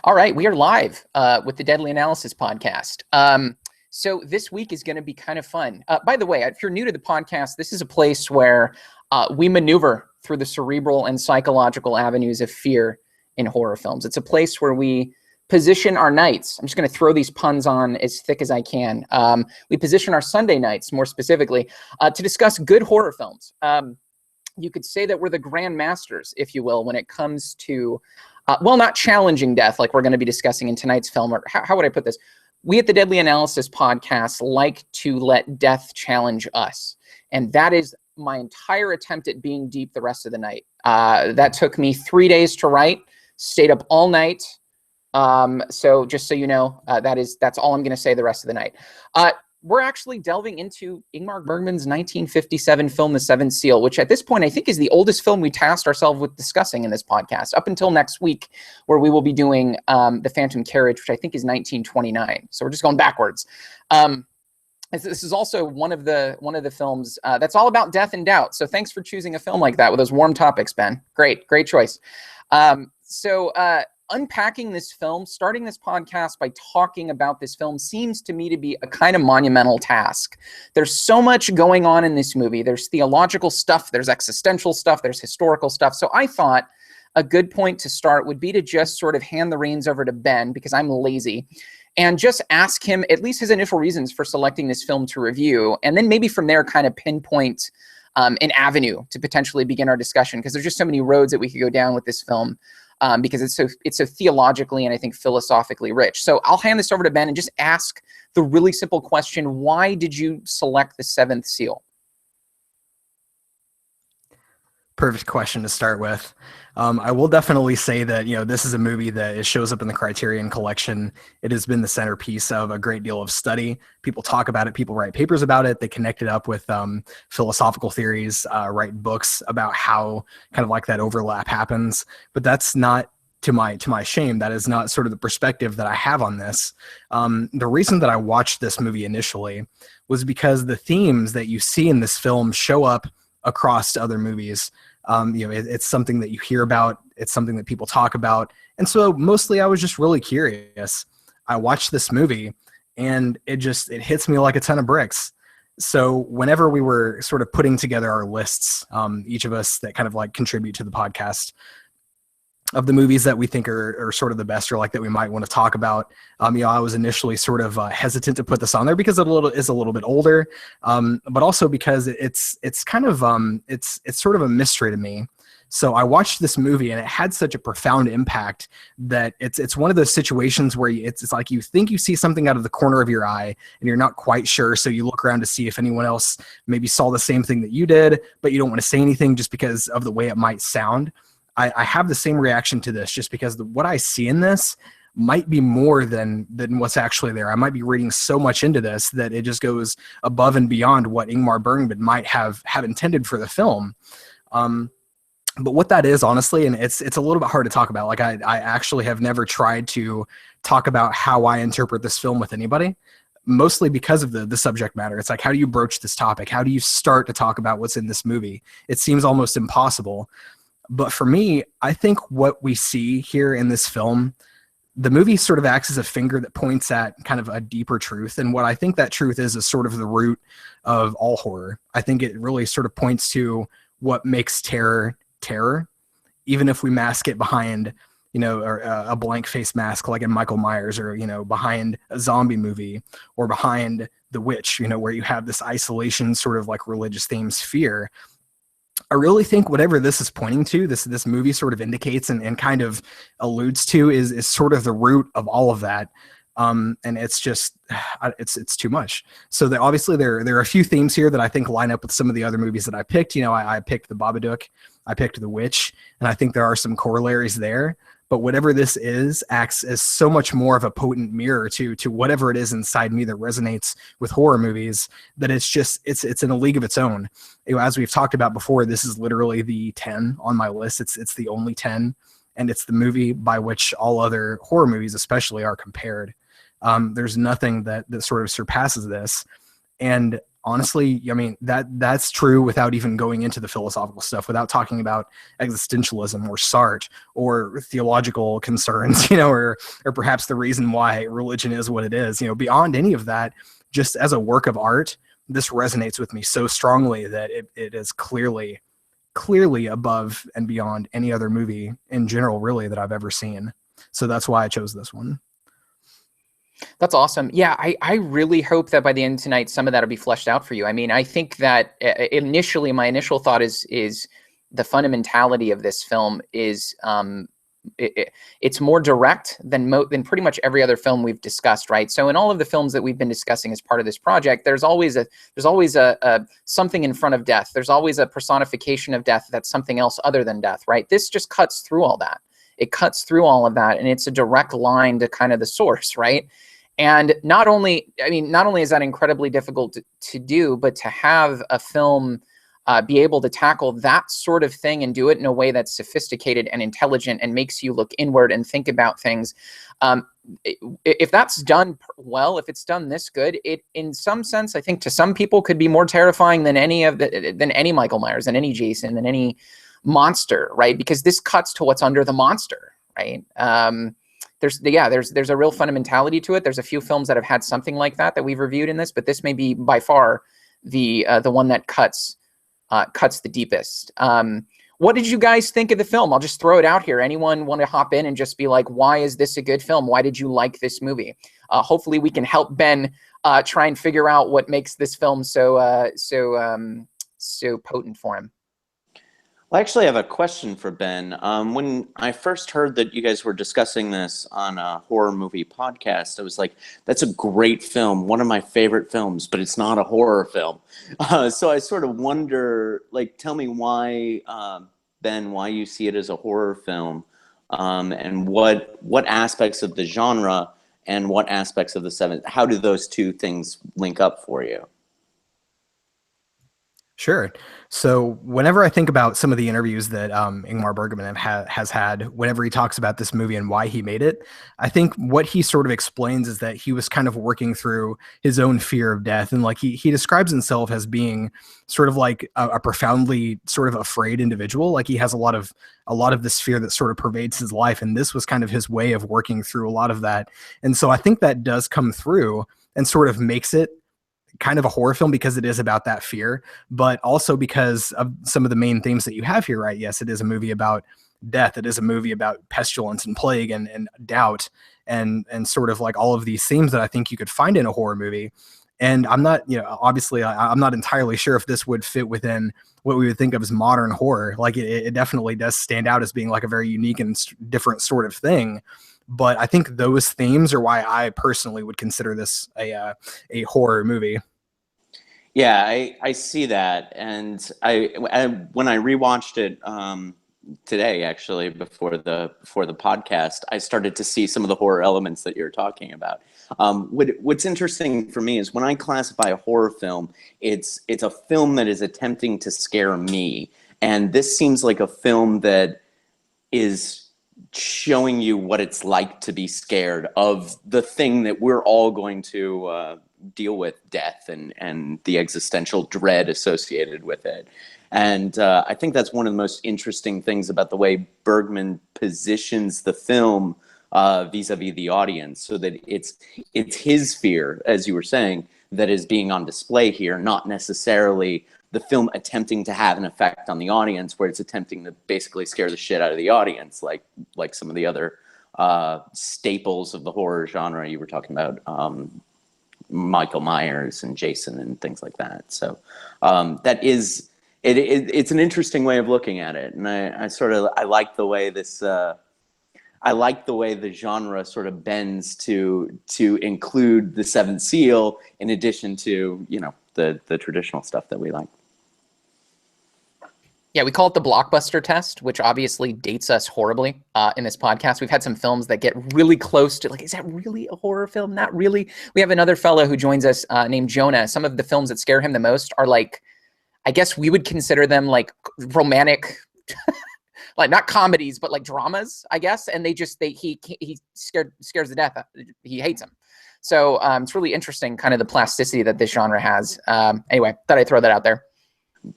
All right, we are live with the Deadly Analysis podcast. So this week is going to be kind of fun. By the way, if you're new to the podcast, this is a place where we maneuver through the cerebral and psychological avenues of fear in horror films. It's a place where we position our nights. I'm just going to throw these puns on as thick as I can. We position our Sunday nights, more specifically, to discuss good horror films. You could say that we're the grandmasters, if you will, when it comes to not challenging death like we're going to be discussing in tonight's film. Or how would I put this? We at the Deadly Analysis podcast like to let death challenge us. And that is my entire attempt at being deep the rest of the night. That took me 3 days to write, stayed up all night. So just so you know, that's all I'm going to say the rest of the night. We're actually delving into Ingmar Bergman's 1957 film, The Seventh Seal, which at this point I think is the oldest film we tasked ourselves with discussing in this podcast, up until next week, where we will be doing The Phantom Carriage, which I think is 1929. So we're just going backwards. This is also one of the films that's all about death and doubt. So thanks for choosing a film like that with those warm topics, Ben. Great choice. Unpacking this film, starting this podcast by talking about this film seems to me to be a kind of monumental task. There's so much going on in this movie. There's theological stuff, there's existential stuff, there's historical stuff. So I thought a good point to start would be to just sort of hand the reins over to Ben, because I'm lazy, and just ask him at least his initial reasons for selecting this film to review. And then maybe from there kind of pinpoint an avenue to potentially begin our discussion, because there's just so many roads that we could go down with this film. Because it's so theologically and I think philosophically rich. So I'll hand this over to Ben and just ask the really simple question: why did you select The Seventh Seal? Perfect question to start with. I will definitely say that, this is a movie that it shows up in the Criterion Collection. It has been the centerpiece of a great deal of study. People talk about it. People write papers about it. They connect it up with philosophical theories, write books about how kind of like that overlap happens. But that's not, to my shame, that is not sort of the perspective that I have on this. The reason that I watched this movie initially was because the themes that you see in this film show up across other movies. It's something that you hear about. It's something that people talk about. And so mostly I was just really curious. I watched this movie and it hits me like a ton of bricks. So whenever we were sort of putting together our lists, each of us that kind of like contribute to the podcast, of the movies that we think are sort of the best, or like that we might want to talk about. I was initially sort of hesitant to put this on there because it is a little bit older, but also because it's kind of it's sort of a mystery to me. So I watched this movie and it had such a profound impact that it's one of those situations where it's like you think you see something out of the corner of your eye and you're not quite sure. So you look around to see if anyone else maybe saw the same thing that you did, but you don't want to say anything just because of the way it might sound. I have the same reaction to this just because what I see in this might be more than what's actually there. I might be reading so much into this that it just goes above and beyond what Ingmar Bergman might have intended for the film. But what that is, honestly, and it's a little bit hard to talk about. Like I actually have never tried to talk about how I interpret this film with anybody, mostly because of the subject matter. It's like, how do you broach this topic? How do you start to talk about what's in this movie? It seems almost impossible. But for me, I think what we see here in this film, the movie sort of acts as a finger that points at kind of a deeper truth. And what I think that truth is sort of the root of all horror. I think it really sort of points to what makes terror, even if we mask it behind, or a blank face mask like in Michael Myers, or, behind a zombie movie, or behind The Witch, where you have this isolation sort of like religious themes, fear. I really think whatever this is pointing to, this movie sort of indicates and kind of alludes to is sort of the root of all of that. And it's just, it's too much. So obviously there are a few themes here that I think line up with some of the other movies that I picked. I picked The Babadook, I picked The Witch, and I think there are some corollaries there. But whatever this is acts as so much more of a potent mirror to whatever it is inside me that resonates with horror movies, that it's in a league of its own. As we've talked about before, this is literally the 10 on my list. It's the only 10, and it's the movie by which all other horror movies especially are compared. There's nothing that sort of surpasses this. And honestly, I mean, that's true without even going into the philosophical stuff, without talking about existentialism or Sartre or theological concerns, or perhaps the reason why religion is what it is. Beyond any of that, just as a work of art, this resonates with me so strongly that it is clearly above and beyond any other movie in general, really, that I've ever seen. So that's why I chose this one. That's awesome. Yeah, I really hope that by the end of tonight, some of that will be fleshed out for you. I mean, I think that initially, my initial thought is the fundamentality of this film is it's more direct than pretty much every other film we've discussed, right? So in all of the films that we've been discussing as part of this project, there's always a something in front of death. There's always a personification of death that's something else other than death, right? This just cuts through all that. It cuts through all of that, and it's a direct line to kind of the source, right? And not only is that incredibly difficult to do, but to have a film be able to tackle that sort of thing and do it in a way that's sophisticated and intelligent and makes you look inward and think about things. If that's done well, if it's done this good, it, in some sense, I think to some people could be more terrifying than any Michael Myers, than any Jason, than any monster, right? Because this cuts to what's under the monster, right? There's a real fundamentality to it. There's a few films that have had something like that we've reviewed in this, but this may be by far the one that cuts the deepest. What did you guys think of the film? I'll just throw it out here. Anyone want to hop in and just be like, why is this a good film? Why did you like this movie? Hopefully we can help Ben try and figure out what makes this film so potent for him. Well, I actually have a question for Ben. When I first heard that you guys were discussing this on a horror movie podcast, I was like, that's a great film, one of my favorite films, but it's not a horror film. So I sort of wonder, like, tell me why, Ben, why you see it as a horror film, and what aspects of the genre and what aspects of the seventh, how do those two things link up for you? Sure. So whenever I think about some of the interviews that Ingmar Bergman has had, whenever he talks about this movie and why he made it, I think what he sort of explains is that he was kind of working through his own fear of death. And like he describes himself as being sort of like a profoundly sort of afraid individual. Like he has a lot of this fear that sort of pervades his life. And this was kind of his way of working through a lot of that. And so I think that does come through and sort of makes it kind of a horror film, because it is about that fear, but also because of some of the main themes that you have here, right? Yes, it is a movie about death. It is a movie about pestilence and plague and doubt and sort of like all of these themes that I think you could find in a horror movie. And I'm not, obviously I'm not entirely sure if this would fit within what we would think of as modern horror. Like it definitely does stand out as being like a very unique and different sort of thing. But I think those themes are why I personally would consider this a horror movie. Yeah, I see that, and when I rewatched it today, actually before the podcast, I started to see some of the horror elements that you're talking about. What's interesting for me is when I classify a horror film, it's a film that is attempting to scare me, and this seems like a film that is showing you what it's like to be scared of the thing that we're all going to deal with, death and the existential dread associated with it. And I think that's one of the most interesting things about the way Bergman positions the film vis-a-vis the audience, so that it's his fear, as you were saying, that is being on display here, not necessarily the film attempting to have an effect on the audience, where it's attempting to basically scare the shit out of the audience, like some of the other staples of the horror genre you were talking about, Michael Myers and Jason and things like that. So that is it's an interesting way of looking at it, and I like the way this I like the way the genre sort of bends to include the Seventh Seal in addition to the traditional stuff that we like. Yeah, we call it the blockbuster test, which obviously dates us horribly in this podcast. We've had some films that get really close to, like, is that really a horror film? Not really. We have another fellow who joins us named Jonah. Some of the films that scare him the most are like, I guess we would consider them like romantic like not comedies, but like dramas, I guess. And he scares the death. He hates him. So it's really interesting, kind of the plasticity that this genre has. Anyway, thought I'd throw that out there.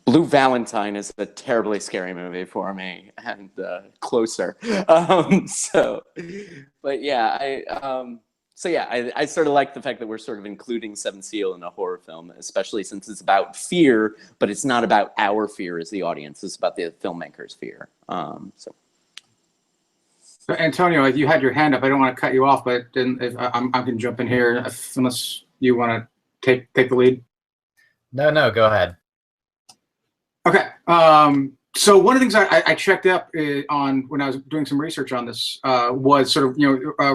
Blue Valentine is a terribly scary movie for me, and Closer. But yeah, I sort of like the fact that we're sort of including Seventh Seal in a horror film, especially since it's about fear, but it's not about our fear as the audience. It's about the filmmaker's fear. So Antonio, you had your hand up. I don't want to cut you off, but if I can jump in here unless you want to take the lead. No, go ahead. Okay. So one of the things I checked up on when I was doing some research on this was sort of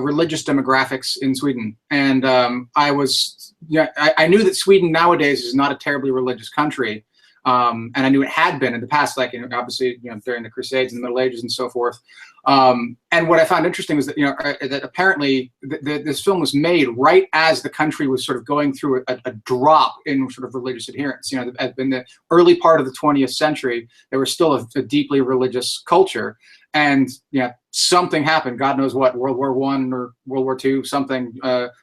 religious demographics in Sweden, and I knew that Sweden nowadays is not a terribly religious country, and I knew it had been in the past, like obviously during the Crusades and the Middle Ages and so forth. And what I found interesting was that that apparently this film was made right as the country was sort of going through a drop in sort of religious adherence. In the early part of the 20th century, there was still a deeply religious culture, and something happened. God knows what, World War I or World War II, something,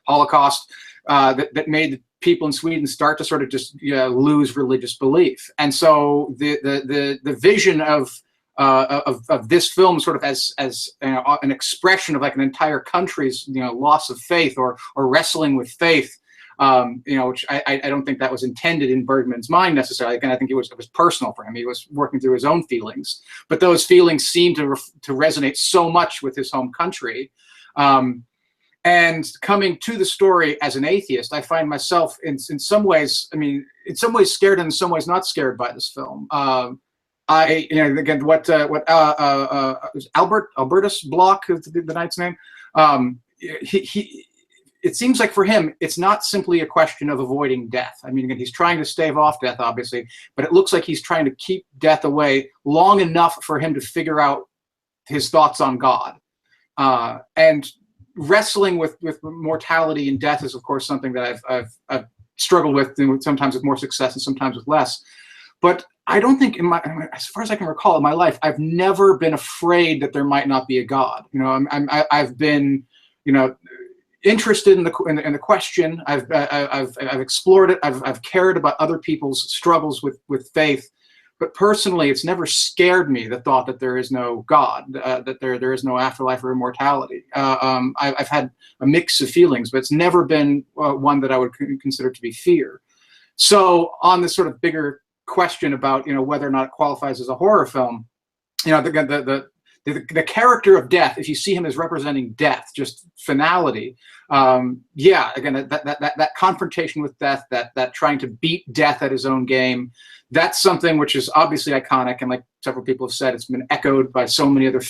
Holocaust, that made the people in Sweden start to sort of just lose religious belief. And so the vision of this film sort of as an expression of like an entire country's loss of faith or wrestling with faith, which I don't think that was intended in Bergman's mind necessarily. And I think it was personal for him. He was working through his own feelings, but those feelings seemed to resonate so much with his home country. And coming to the story as an atheist, I find myself in some ways, in some ways scared and in some ways not scared by this film. Again, what Albertus Bloch is the knight's name. It seems like for him, it's not simply a question of avoiding death. Again, he's trying to stave off death, obviously, but it looks like he's trying to keep death away long enough for him to figure out his thoughts on God. And wrestling with mortality and death is, of course, something that I've struggled with, sometimes with more success and sometimes with less. But I don't think as far as I can recall in my life, I've never been afraid that there might not be a God. I've been, interested in the question. I've explored it. I've cared about other people's struggles with faith, but personally, it's never scared me, the thought that there is no God, that there is no afterlife or immortality. I've had a mix of feelings, but it's never been one that I would consider to be fear. So on this sort of bigger question about whether or not it qualifies as a horror film, the character of death, if you see him as representing death, just finality, again, that confrontation with death, that trying to beat death at his own game, that's something which is obviously iconic, and like several people have said, it's been echoed by so many other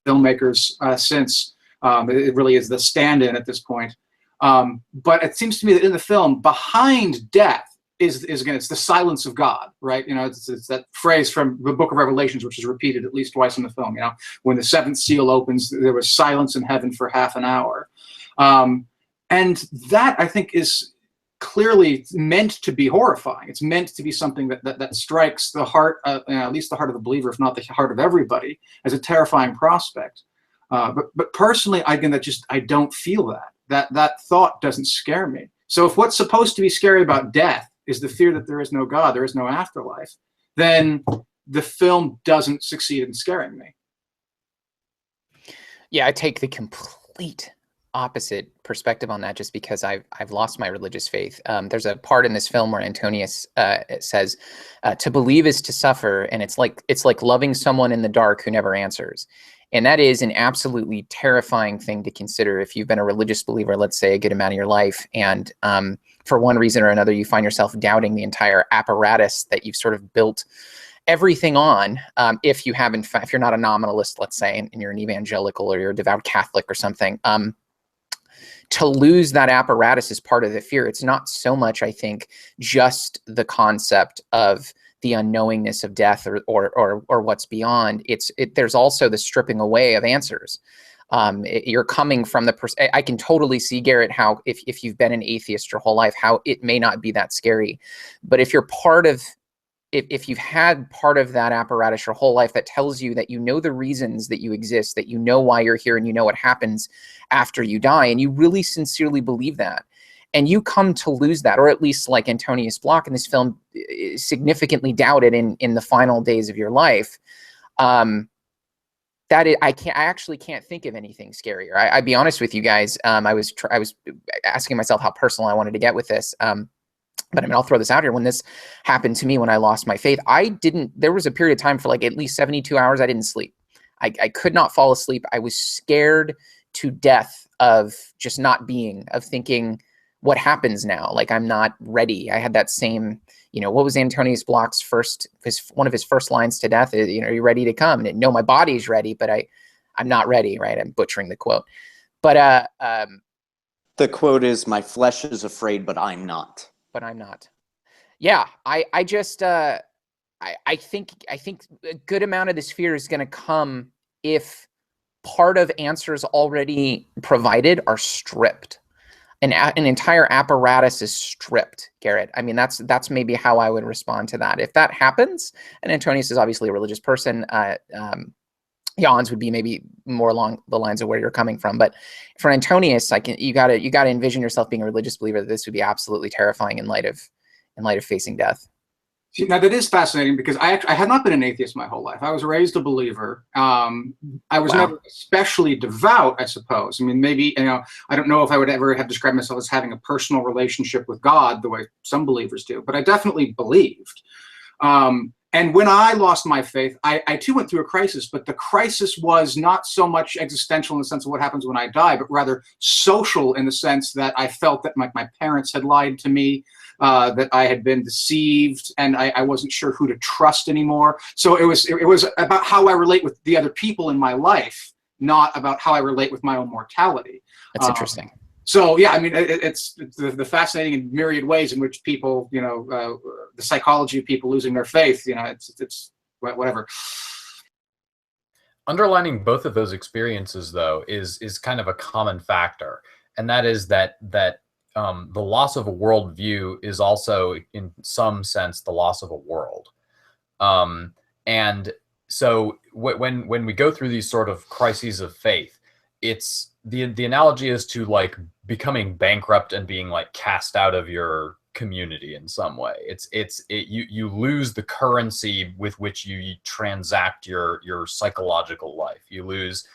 filmmakers since. It really is the stand-in at this point. But it seems to me that in the film, behind death is again, it's the silence of God, right? It's that phrase from the Book of Revelations, which is repeated at least twice in the film. When the seventh seal opens, there was silence in heaven for half an hour. And that, I think, is clearly meant to be horrifying. It's meant to be something that strikes the heart, at least the heart of the believer, if not the heart of everybody, as a terrifying prospect. But personally, again, I don't feel that thought doesn't scare me. So if what's supposed to be scary about death is the fear that there is no God, there is no afterlife, then the film doesn't succeed in scaring me. Yeah, I take the complete opposite perspective on that, just because I've lost my religious faith. There's a part in this film where Antonius says, "To believe is to suffer," and it's like loving someone in the dark who never answers. And that is an absolutely terrifying thing to consider if you've been a religious believer, let's say, a good amount of your life, and for one reason or another, you find yourself doubting the entire apparatus that you've sort of built everything on. If you're not a nominalist, let's say, and you're an evangelical or you're a devout Catholic or something, to lose that apparatus is part of the fear. It's not so much, I think, just the concept of the unknowingness of death or what's beyond. There's also the stripping away of answers. You're coming from I can totally see, Garrett, how if you've been an atheist your whole life, how it may not be that scary. But if you're part of if you've had part of that apparatus your whole life that tells you that you know the reasons that you exist, that you know why you're here, and you know what happens after you die, and you really sincerely believe that, and you come to lose that, or at least like Antonius Block in this film significantly doubted in the final days of your life, that I actually can't think of anything scarier. I'd be honest with you guys. I was asking myself how personal I wanted to get with this. But I mean, I'll throw this out here. When this happened to me, when I lost my faith, there was a period of time for like at least 72 hours I didn't sleep. I could not fall asleep. I was scared to death of just not being, of thinking, what happens now? Like, I'm not ready. I had that same, what was Antonius Block's one of his first lines to death is, are you ready to come? And no, my body's ready, but I'm not ready, right? I'm butchering the quote. But the quote is, "My flesh is afraid, but I'm not." But I'm not. Yeah, I think a good amount of this fear is going to come if part of answers already provided are stripped. An entire apparatus is stripped, Garrett. I mean, that's maybe how I would respond to that. If that happens, and Antonius is obviously a religious person, Yawns would be maybe more along the lines of where you're coming from. But for Antonius, you gotta envision yourself being a religious believer. That this would be absolutely terrifying in light of facing death. See, now that is fascinating, because I had not been an atheist my whole life. I was raised a believer. I was never especially devout, I suppose. I mean, maybe, I don't know if I would ever have described myself as having a personal relationship with God the way some believers do, but I definitely believed. And when I lost my faith, I too went through a crisis, but the crisis was not so much existential in the sense of what happens when I die, but rather social in the sense that I felt that my parents had lied to me, that I had been deceived, and I wasn't sure who to trust anymore. So it was about how I relate with the other people in my life, not about how I relate with my own mortality. That's interesting. So yeah, I mean, it's the fascinating and myriad ways in which people, the psychology of people losing their faith, it's whatever. Underlining both of those experiences, though, is kind of a common factor, and that is that the loss of a worldview is also, in some sense, the loss of a world. And so when we go through these sort of crises of faith, it's the analogy is to like becoming bankrupt and being like cast out of your community in some way. You lose the currency with which you transact your psychological life. You lose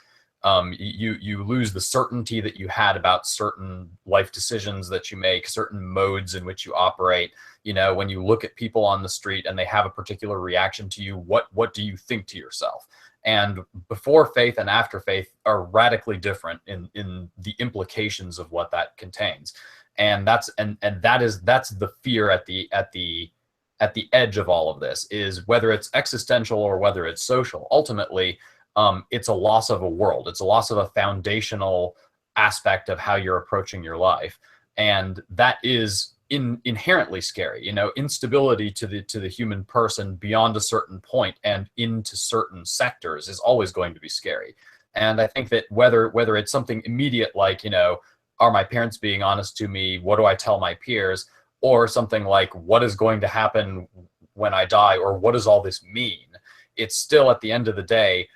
you lose the certainty that you had about certain life decisions that you make, certain modes in which you operate. When you look at people on the street and they have a particular reaction to you, what do you think to yourself? And before faith and after faith are radically different in the implications of what that contains. And that's the fear at the edge of all of this, is whether it's existential or whether it's social. Ultimately, it's a loss of a world. It's a loss of a foundational aspect of how you're approaching your life, and that is inherently scary. Instability to the human person beyond a certain point and into certain sectors is always going to be scary. And I think that whether it's something immediate like, are my parents being honest to me? What do I tell my peers? Or something like, what is going to happen when I die? Or what does all this mean? It's still, at the end of the day,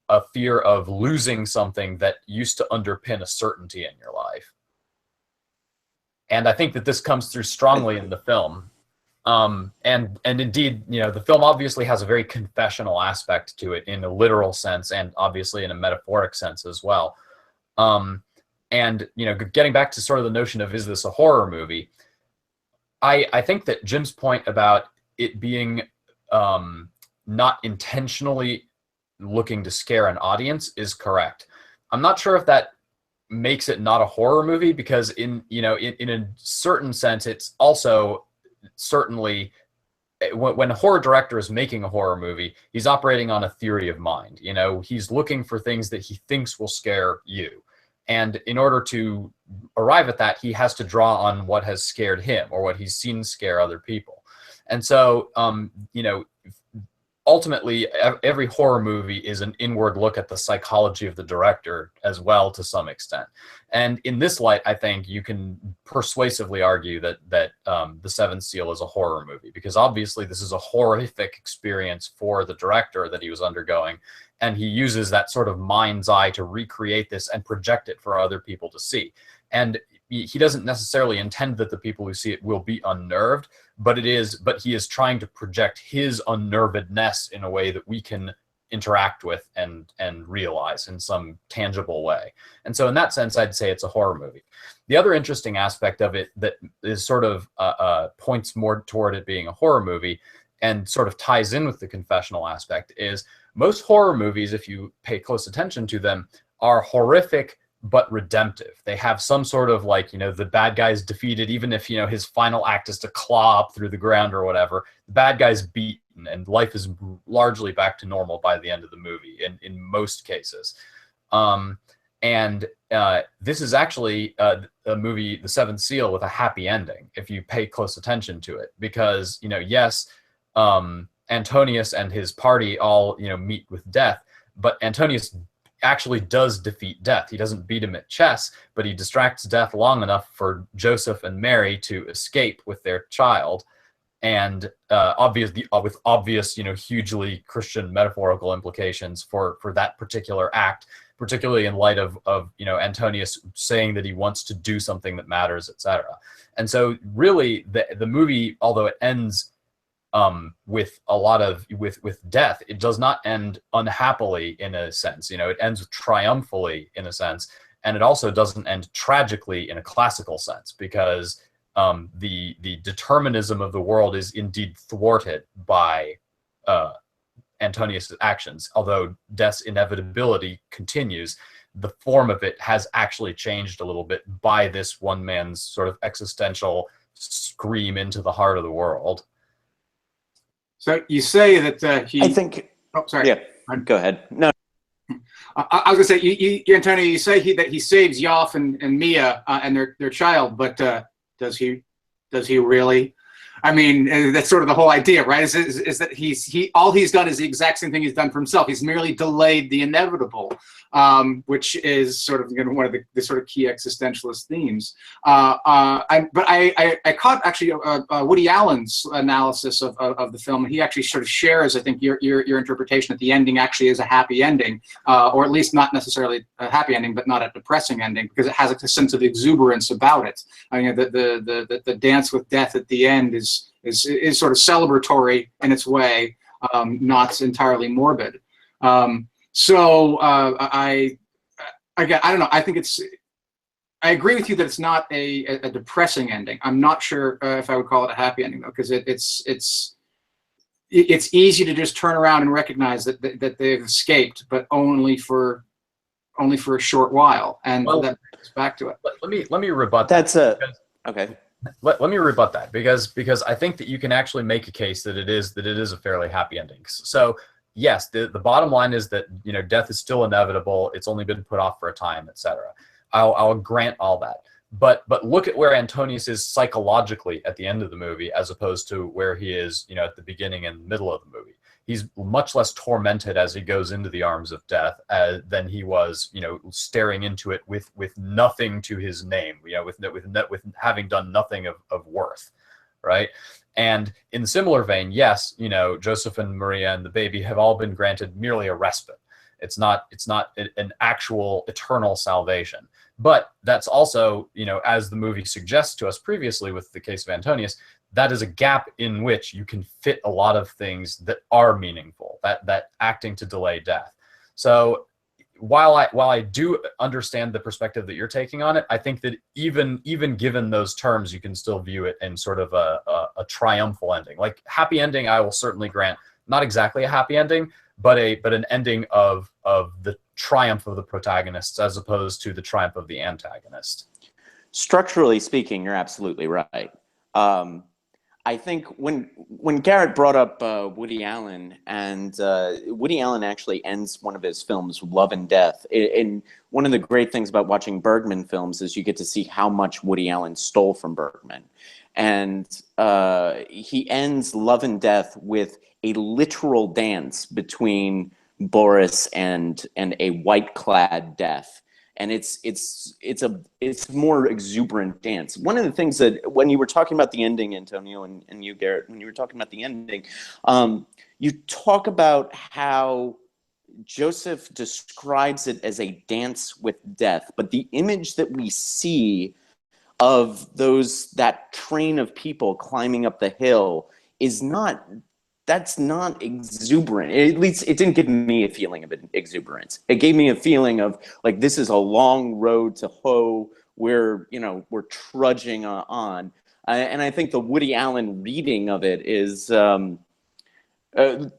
a fear of losing something that used to underpin a certainty in your life. And I think that this comes through strongly in the film. And indeed, the film obviously has a very confessional aspect to it in a literal sense, and obviously in a metaphoric sense as well. And getting back to sort of the notion of, is this a horror movie? I think that Jim's point about it being not intentionally looking to scare an audience is correct. I'm not sure if that makes it not a horror movie, because in a certain sense, it's also certainly, when a horror director is making a horror movie, he's operating on a theory of mind. He's looking for things that he thinks will scare you. And in order to arrive at that, he has to draw on what has scared him or what he's seen scare other people. And so, ultimately, every horror movie is an inward look at the psychology of the director as well, to some extent. And in this light, I think you can persuasively argue that The Seventh Seal is a horror movie, because obviously this is a horrific experience for the director that he was undergoing, and he uses that sort of mind's eye to recreate this and project it for other people to see. And he doesn't necessarily intend that the people who see it will be unnerved, but he is trying to project his unnervedness in a way that we can interact with and realize in some tangible way. And so in that sense, I'd say it's a horror movie. The other interesting aspect of it that is sort of points more toward it being a horror movie and sort of ties in with the confessional aspect is most horror movies, if you pay close attention to them, are horrific but redemptive. They have some sort of like, the bad guy's defeated, even if, his final act is to claw up through the ground or whatever. The bad guy's beaten and life is largely back to normal by the end of the movie in most cases. This is actually a movie, The Seventh Seal, with a happy ending, if you pay close attention to it. Because, yes, Antonius and his party all, meet with death, but Antonius actually does defeat death. He doesn't beat him at chess, but he distracts death long enough for Joseph and Mary to escape with their child. And with obvious, hugely Christian metaphorical implications for that particular act, particularly in light of Antonius saying that he wants to do something that matters, etc. And so really the movie, although it ends with a lot of with death, it does not end unhappily in a sense. It ends triumphally in a sense, and it also doesn't end tragically in a classical sense, because the determinism of the world is indeed thwarted by Antonius' actions. Although death's inevitability continues, the form of it has actually changed a little bit by this one man's sort of existential scream into the heart of the world. So you say that he... I think... Oh, sorry. Yeah, go ahead. No. I was going to say, Antonio, you say that he saves Yoff and Mia and their child, but does he really? I mean, that's sort of the whole idea, right? Is that all he's done is the exact same thing he's done for himself. He's merely delayed the inevitable, which is sort of one of the sort of key existentialist themes. But I caught actually Woody Allen's analysis of the film, and he actually sort of shares, I think, your interpretation that the ending actually is a happy ending, or at least not necessarily a happy ending, but not a depressing ending, because it has a sense of exuberance about it. I mean, the dance with death at the end is sort of celebratory in its way, not entirely morbid. I don't know. I think I agree with you that it's not a depressing ending. I'm not sure if I would call it a happy ending though, because it's easy to just turn around and recognize that they've escaped, but only for a short while, and that brings us back to it. Let me rebut that. Okay. Let me rebut that, because I think that you can actually make a case that it is a fairly happy ending. So yes, the bottom line is that death is still inevitable. It's only been put off for a time, etc. I'll grant all that. But look at where Antonius is psychologically at the end of the movie, as opposed to where he is at the beginning and middle of the movie. He's much less tormented as he goes into the arms of death than he was, staring into it with nothing to his name, with having done nothing of worth, right? And in similar vein, yes, Joseph and Maria and the baby have all been granted merely a respite. It's not an actual eternal salvation. But that's also, as the movie suggests to us previously with the case of Antonius, that is a gap in which you can fit a lot of things that are meaningful, that acting to delay death. So while I do understand the perspective that you're taking on it, I think that even given those terms, you can still view it in sort of a triumphal ending. Like happy ending, I will certainly grant, not exactly a happy ending, but an ending of the triumph of the protagonists as opposed to the triumph of the antagonist. Structurally speaking, you're absolutely right. I think when Garrett brought up Woody Allen, and Woody Allen actually ends one of his films, Love and Death. And one of the great things about watching Bergman films is you get to see how much Woody Allen stole from Bergman. And he ends Love and Death with a literal dance between Boris and a white-clad Death. And it's a more exuberant dance. One of the things that, when you were talking about the ending, Antonio, and you, Garrett, when you were talking about the ending, you talk about how Joseph describes it as a dance with death, but the image that we see of that train of people climbing up the hill is not, that's not exuberant. At least it didn't give me a feeling of exuberance. It gave me a feeling of like, this is a long road to hoe. We're trudging on. And I think the Woody Allen reading of it is the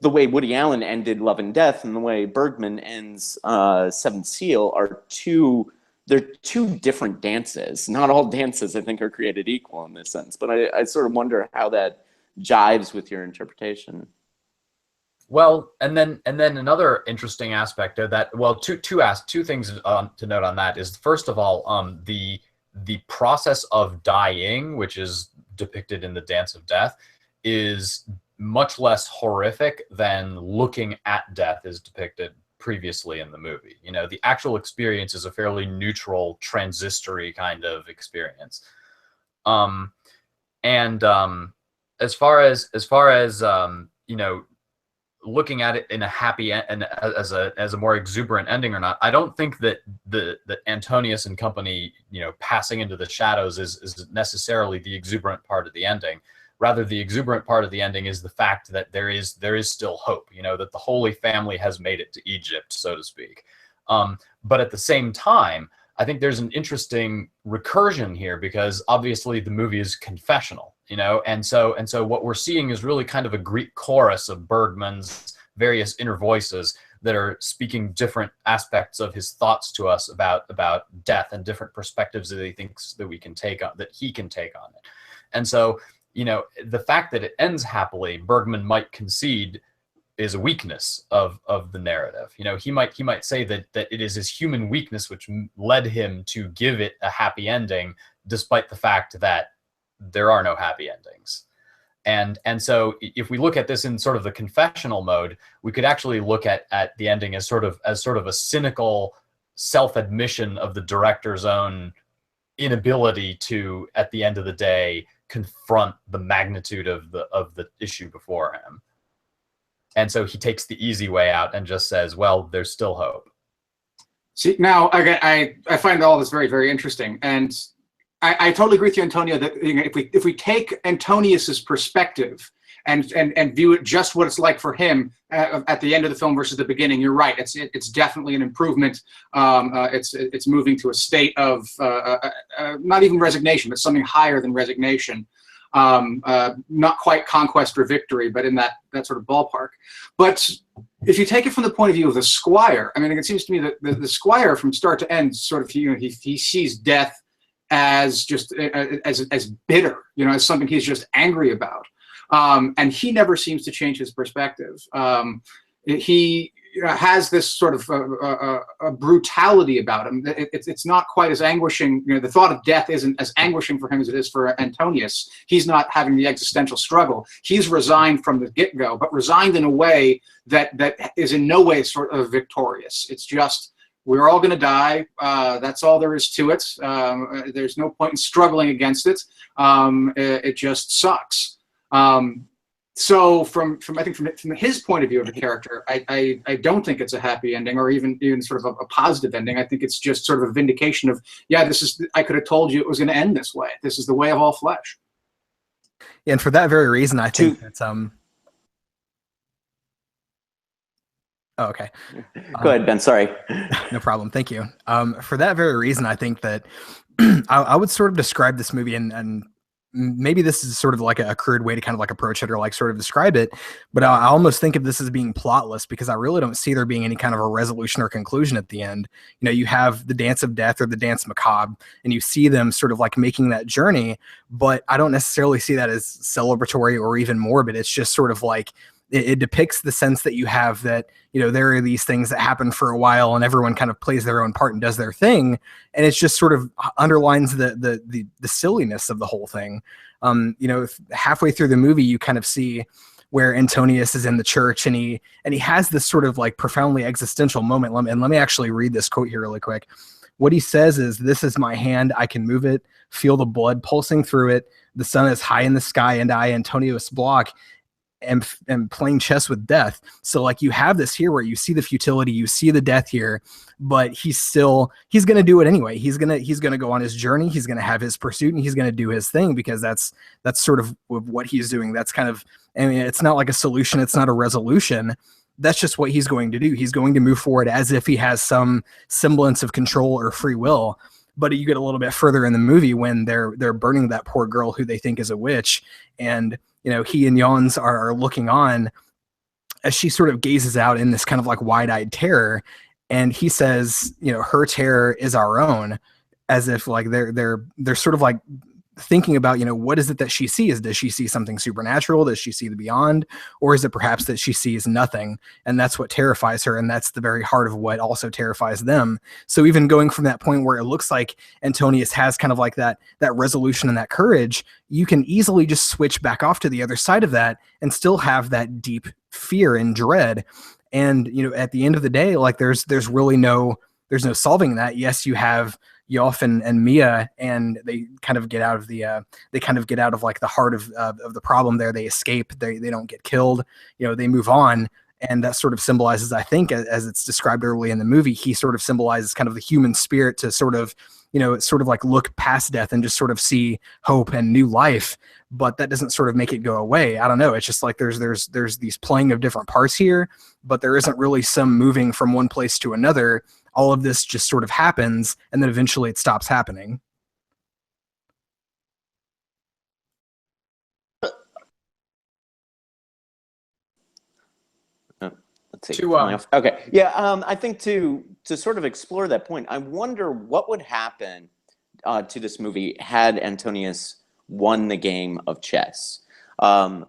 way Woody Allen ended Love and Death and the way Bergman ends Seventh Seal they're two different dances. Not all dances, I think, are created equal in this sense. But I sort of wonder how that jives with your interpretation. Well, and then another interesting aspect of that. Well, two things to note on that is, first of all, the process of dying, which is depicted in the Dance of Death, is much less horrific than looking at death is depicted previously in the movie. You know, the actual experience is a fairly neutral, transitory kind of experience. As far as you know, looking at it in a happy and as a more exuberant ending or not, I don't think that that Antonius and company, you know, passing into the shadows is necessarily the exuberant part of the ending. Rather, the exuberant part of the ending is the fact that there is still hope, you know, that the Holy Family has made it to Egypt, so to speak. But at the same time, I think there's an interesting recursion here, because obviously the movie is confessional, you know, and so what we're seeing is really kind of a Greek chorus of Bergman's various inner voices that are speaking different aspects of his thoughts to us about death and different perspectives that he thinks that he can take on it. And so, you know, the fact that it ends happily, Bergman might concede, is a weakness of the narrative. You know, he might say that it is his human weakness which led him to give it a happy ending, despite the fact that there are no happy endings. And so if we look at this in sort of the confessional mode, we could actually look at the ending as sort of a cynical self-admission of the director's own inability to, at the end of the day, confront the magnitude of the issue before him. And so he takes the easy way out and just says, well, there's still hope. See, now again, I find all this very, very interesting, and I totally agree with you, Antonio, that, you know, if we take Antonius's perspective and view it just what it's like for him at the end of the film versus the beginning, you're right. It's definitely an improvement. It's moving to a state of not even resignation, but something higher than resignation. Not quite conquest or victory, but in that sort of ballpark. But if you take it from the point of view of the squire, I mean, it seems to me that the squire, from start to end, sort of, you know, he sees death as just as bitter, you know, as something he's just angry about. And he never seems to change his perspective. He has this sort of a brutality about him. It's not quite as anguishing. You know, the thought of death isn't as anguishing for him as it is for Antonius. He's not having the existential struggle. He's resigned from the get-go, but resigned in a way that is in no way sort of victorious. It's just, we're all going to die. That's all there is to it. There's no point in struggling against it. It just sucks. So I think from his point of view of the character, I don't think it's a happy ending, or even sort of a positive ending. I think it's just sort of a vindication of, yeah, I could have told you it was going to end this way. This is the way of all flesh. Yeah, and for that very reason, I think that's Oh, okay. Go ahead, Ben. Sorry. No problem. Thank you. For that very reason, I think that I would sort of describe this movie, and maybe this is sort of like a crude way to kind of like approach it or like sort of describe it, but I almost think of this as being plotless, because I really don't see there being any kind of a resolution or conclusion at the end. You know, you have the Dance of Death or the Dance Macabre, and you see them sort of like making that journey, but I don't necessarily see that as celebratory or even morbid. It's just sort of like, it depicts the sense that you have that, you know, there are these things that happen for a while and everyone kind of plays their own part and does their thing. And it's just sort of underlines the silliness of the whole thing. You know, halfway through the movie, you kind of see where Antonius is in the church and he has this sort of like profoundly existential moment. Let me actually read this quote here really quick. What he says is, "This is my hand. I can move it, feel the blood pulsing through it. The sun is high in the sky, and I, Antonius Block, am playing chess with death." So like you have this here where you see the futility, you see the death here, but he's going to do it anyway. He's going to go on his journey. He's going to have his pursuit, and he's going to do his thing, because that's sort of what he's doing. That's kind of, I mean, it's not like a solution. It's not a resolution. That's just what he's going to do. He's going to move forward as if he has some semblance of control or free will. But you get a little bit further in the movie when they're burning that poor girl who they think is a witch, and he and Yawns are looking on as she sort of gazes out in this kind of like wide-eyed terror, and he says, her terror is our own, as if like they're sort of like thinking about, what is it that she sees? Does she see something supernatural? Does she see the beyond? Or is it perhaps that she sees nothing? And that's what terrifies her. And that's the very heart of what also terrifies them. So even going from that point where it looks like Antonius has kind of like that resolution and that courage, you can easily just switch back off to the other side of that and still have that deep fear and dread. And, at the end of the day, like there's really no solving that. Yes, you have Yoff and Mia, and they kind of get out of like the heart of the problem there. They escape. They don't get killed. They move on, and that sort of symbolizes, I think, as it's described early in the movie, he sort of symbolizes kind of the human spirit to sort of like look past death and just sort of see hope and new life. But that doesn't sort of make it go away. I don't know. It's just like there's these playing of different parts here, but there isn't really some moving from one place to another. All of this just sort of happens, and then eventually it stops happening. Let's see. Okay. Yeah. I think to sort of explore that point, I wonder what would happen to this movie had Antonius won the game of chess. Now,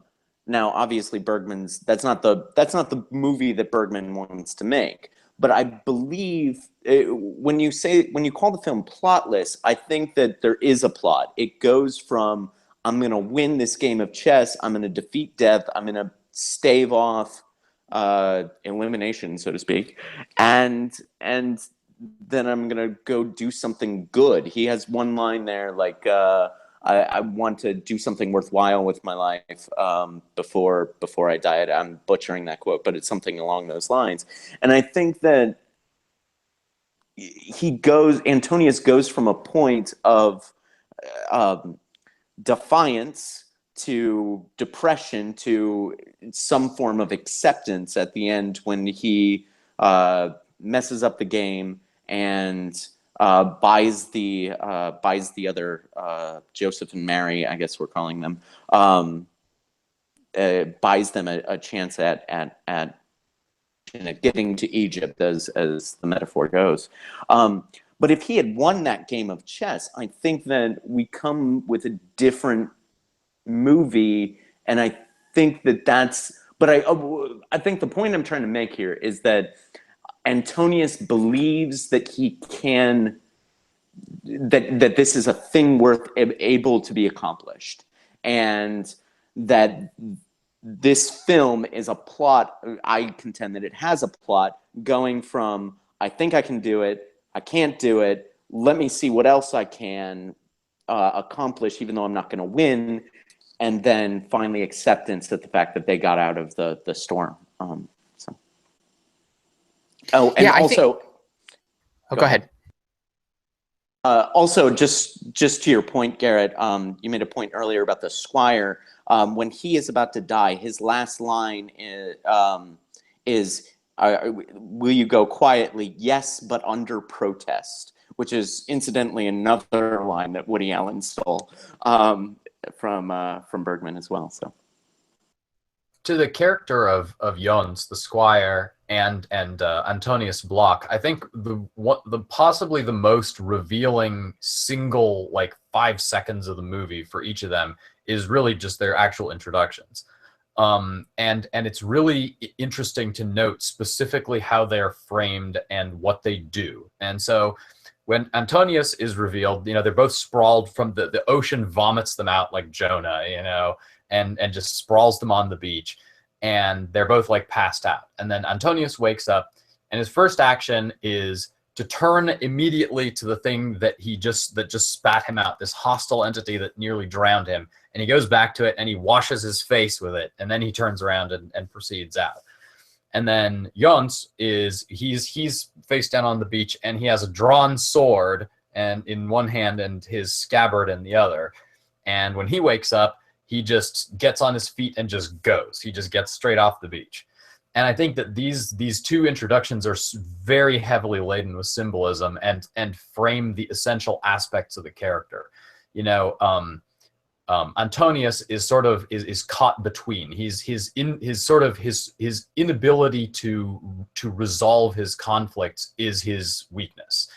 obviously, that's not the movie that Bergman wants to make. But I believe when you call the film plotless, I think that there is a plot. It goes from, I'm going to win this game of chess, I'm going to defeat death, I'm going to stave off elimination, so to speak, and then I'm going to go do something good. He has one line there like, I want to do something worthwhile with my life before I die. I'm butchering that quote, but it's something along those lines. And I think that Antonius goes from a point of defiance to depression to some form of acceptance at the end when he messes up the game and buys the other Joseph and Mary, I guess we're calling them, buys them a chance at getting to Egypt, as the metaphor goes. But if he had won that game of chess, I think that we come with a different movie, and I think that's. But I think the point I'm trying to make here is that Antonius believes that he can, that this is a thing able to be accomplished, and that this film is a plot. I contend that it has a plot going from, I think I can do it, I can't do it, let me see what else I can accomplish even though I'm not going to win, and then finally acceptance at the fact that they got out of the storm. Oh, and yeah, also, go ahead. Also, just to your point, Garrett, you made a point earlier about the squire. When he is about to die, his last line is will you go quietly? Yes, but under protest, which is incidentally another line that Woody Allen stole from Bergman as well. So, to the character of Yawns, the squire, and Antonius Block, I think the possibly the most revealing single 5 seconds of the movie for each of them is really just their actual introductions. And it's really interesting to note specifically how they're framed and what they do. And so when Antonius is revealed, they're both sprawled from the ocean vomits them out like Jonah, and just sprawls them on the beach. and they're both like passed out. And then Antonius wakes up, and his first action is to turn immediately to the thing that just spat him out, this hostile entity that nearly drowned him. And he goes back to it and he washes his face with it, and then he turns around and proceeds out. And then Yawns he's face down on the beach, and he has a drawn sword and in one hand and his scabbard in the other. And when he wakes up, he just gets on his feet and just goes. He just gets straight off the beach. And I think that these two introductions are very heavily laden with symbolism and frame the essential aspects of the character. You know, Antonius is caught between. His inability to resolve his conflicts is his weakness.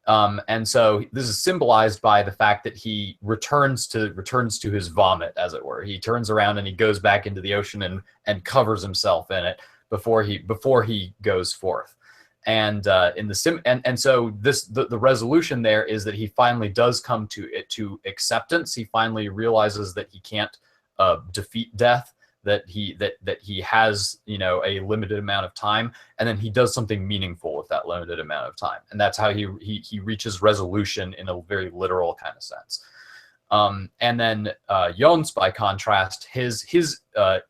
And so this is symbolized by the fact that he returns to his vomit, as it were. He turns around and he goes back into the ocean and covers himself in it before he goes forth. And so the resolution there is that he finally does come to acceptance. He finally realizes that he can't defeat death, that he has, you know, a limited amount of time, and then he does something meaningful with that limited amount of time. And that's how he reaches resolution in a very literal kind of sense. And then Yawns, by contrast, his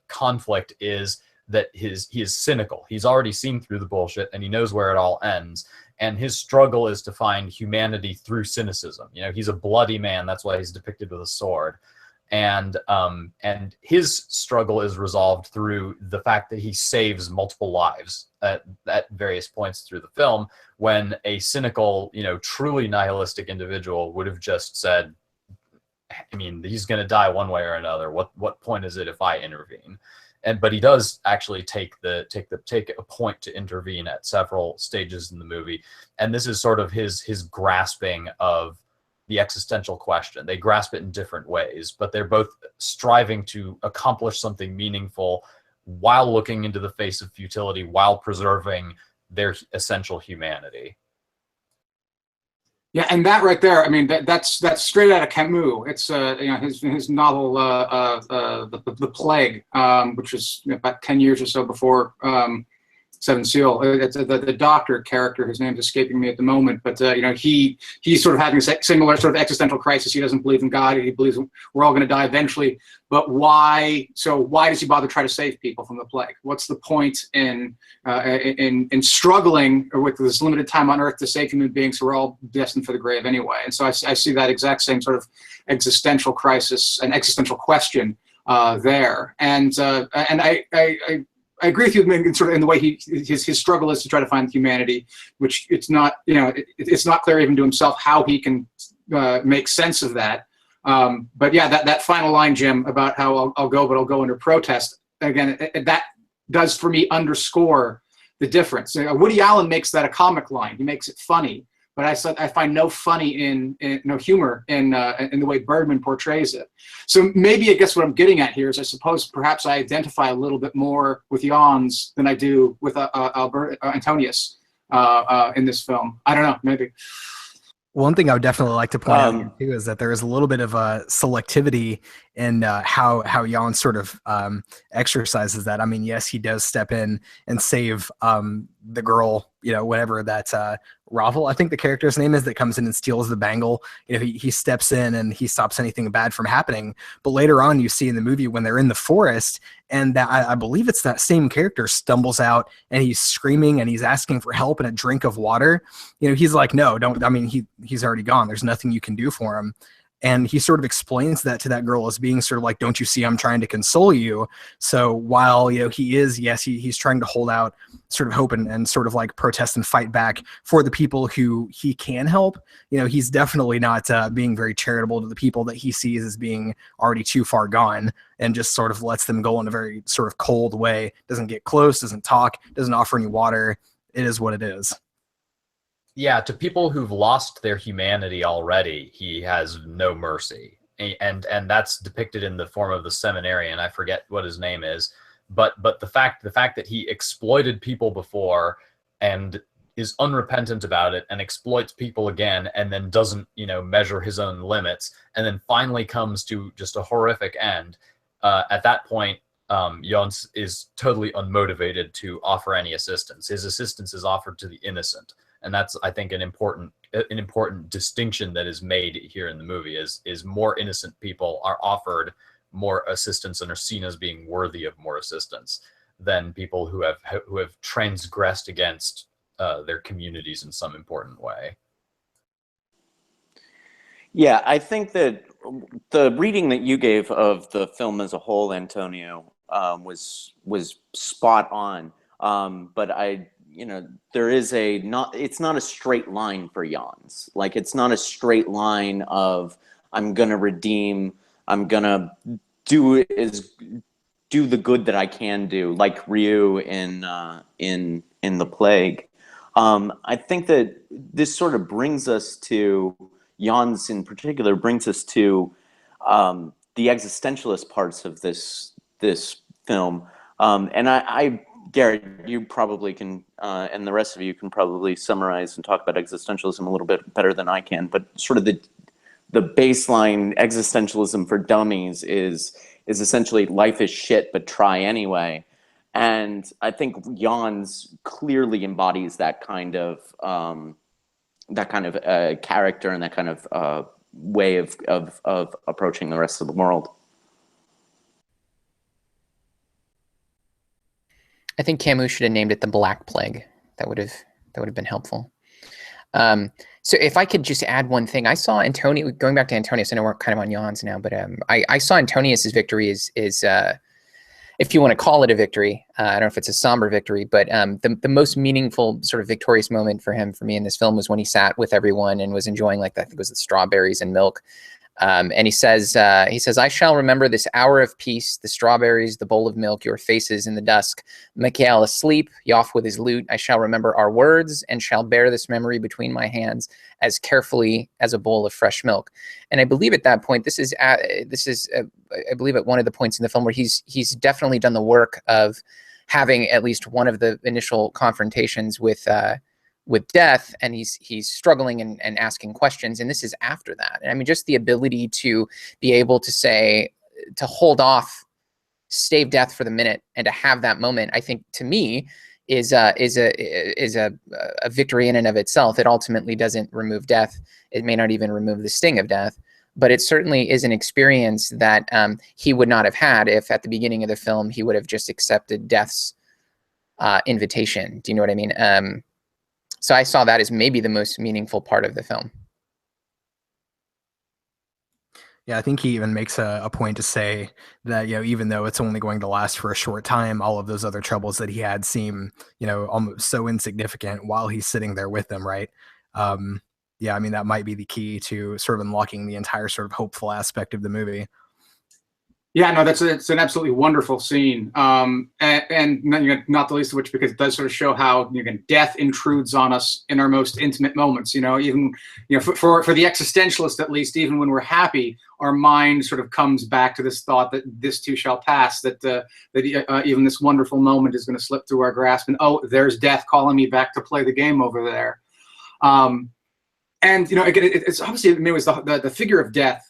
conflict is that he is cynical. He's already seen through the bullshit, and he knows where it all ends. And his struggle is to find humanity through cynicism. You know, he's a bloody man. That's why he's depicted with a sword. And his struggle is resolved through the fact that he saves multiple lives at various points through the film, when a cynical, you know, truly nihilistic individual would have just said, I mean, he's going to die one way or another. What point is it if I intervene? But he does actually take a point to intervene at several stages in the movie, and this is sort of his grasping of the existential question. They grasp it in different ways, but they're both striving to accomplish something meaningful while looking into the face of futility, while preserving their essential humanity. Yeah, and that right there, I mean, that's straight out of Camus. It's his novel, The Plague, which was about 10 years or so before Seven Seal. It's the doctor character, whose name's escaping me at the moment, but he's sort of having a similar sort of existential crisis. He doesn't believe in God. He believes we're all going to die eventually. But why? So why does he bother try to save people from the plague? What's the point in struggling with this limited time on Earth to save human beings who are all destined for the grave anyway? And so I see that exact same sort of existential crisis and existential question there. And I agree with you in the way his struggle is to try to find humanity, which it's not clear even to himself how he can make sense of that. But yeah, that final line, Jim, about how I'll go, but I'll go under protest. Again, that does for me underscore the difference. Woody Allen makes that a comic line. He makes it funny, but I find no humor in the way Bergman portrays it. So maybe I guess what I'm getting at here is I suppose perhaps I identify a little bit more with Yawns than I do with Antonius in this film. I don't know, maybe. One thing I would definitely like to point out here too is that there is a little bit of a selectivity in how Yawns sort of exercises that. I mean, yes, he does step in and save the girl, whatever that Ravel, I think the character's name is, that comes in and steals the bangle. He steps in and he stops anything bad from happening. But later on, you see in the movie when they're in the forest, and that I believe it's that same character stumbles out and he's screaming and he's asking for help and a drink of water. He's like, no, don't. I mean, he's already gone. There's nothing you can do for him. And he sort of explains that to that girl as being sort of like, don't you see I'm trying to console you? So while, he is, yes, he's trying to hold out sort of hope and sort of like protest and fight back for the people who he can help, he's definitely not being very charitable to the people that he sees as being already too far gone, and just sort of lets them go in a very sort of cold way. Doesn't get close, doesn't talk, doesn't offer any water. It is what it is. Yeah, to people who've lost their humanity already, he has no mercy, and that's depicted in the form of the seminarian. I forget what his name is, but the fact that he exploited people before and is unrepentant about it and exploits people again, and then doesn't measure his own limits, and then finally comes to just a horrific end. At that point, Yawns is totally unmotivated to offer any assistance. His assistance is offered to the innocent, and that's, I think, an important distinction that is made here in the movie. Is more innocent people are offered more assistance and are seen as being worthy of more assistance than people who have transgressed against their communities in some important way. Yeah, I think that the reading that you gave of the film as a whole, Antonio, was spot on. But there is it's not a straight line for Yawns. Like, it's not a straight line of I'm gonna redeem, I'm gonna do the good that I can do, like Ryu in the Plague. I think that this sort of brings us to Yawns in particular brings us to the existentialist parts of this film, and I Garrett, you probably can, and the rest of you can probably summarize and talk about existentialism a little bit better than I can. But sort of the baseline existentialism for dummies is essentially life is shit, but try anyway. And I think Yawns clearly embodies that kind of character and that kind of way of approaching the rest of the world. I think Camus should have named it the Black Plague. That would have been helpful. So if I could just add one thing, I saw Antonius, going back to Antonius, I know we're kind of on Yawns now, but I saw Antonius's victory is if you want to call it a victory, I don't know if it's a somber victory, but the most meaningful sort of victorious moment for me in this film was when he sat with everyone and was enjoying, like, I think it was the strawberries and milk. And he says, I shall remember this hour of peace, the strawberries, the bowl of milk, your faces in the dusk. Michaela asleep, Yoff with his lute. I shall remember our words and shall bear this memory between my hands as carefully as a bowl of fresh milk. And I believe at that point, I believe at one of the points in the film where he's definitely done the work of having at least one of the initial confrontations with death, and he's struggling and asking questions, and this is after that. And I mean, just the ability to be able to hold off Stave death for the minute and to have that moment, I think, to me, is a victory in and of itself. It ultimately doesn't remove death. It may not even remove the sting of death, but it certainly is an experience that he would not have had if at the beginning of the film he would have just accepted death's invitation. Do you know what I mean? So I saw that as maybe the most meaningful part of the film. Yeah, I think he even makes a point to say that, even though it's only going to last for a short time, all of those other troubles that he had seem, almost so insignificant while he's sitting there with them, right? Yeah, I mean, that might be the key to sort of unlocking the entire sort of hopeful aspect of the movie. Yeah, no, it's an absolutely wonderful scene, and not the least of which because it does sort of show how death intrudes on us in our most intimate moments. Even for the existentialist at least, even when we're happy, our mind sort of comes back to this thought that this too shall pass. That even this wonderful moment is going to slip through our grasp, and oh, there's death calling me back to play the game over there. And again, it's obviously it was the figure of death.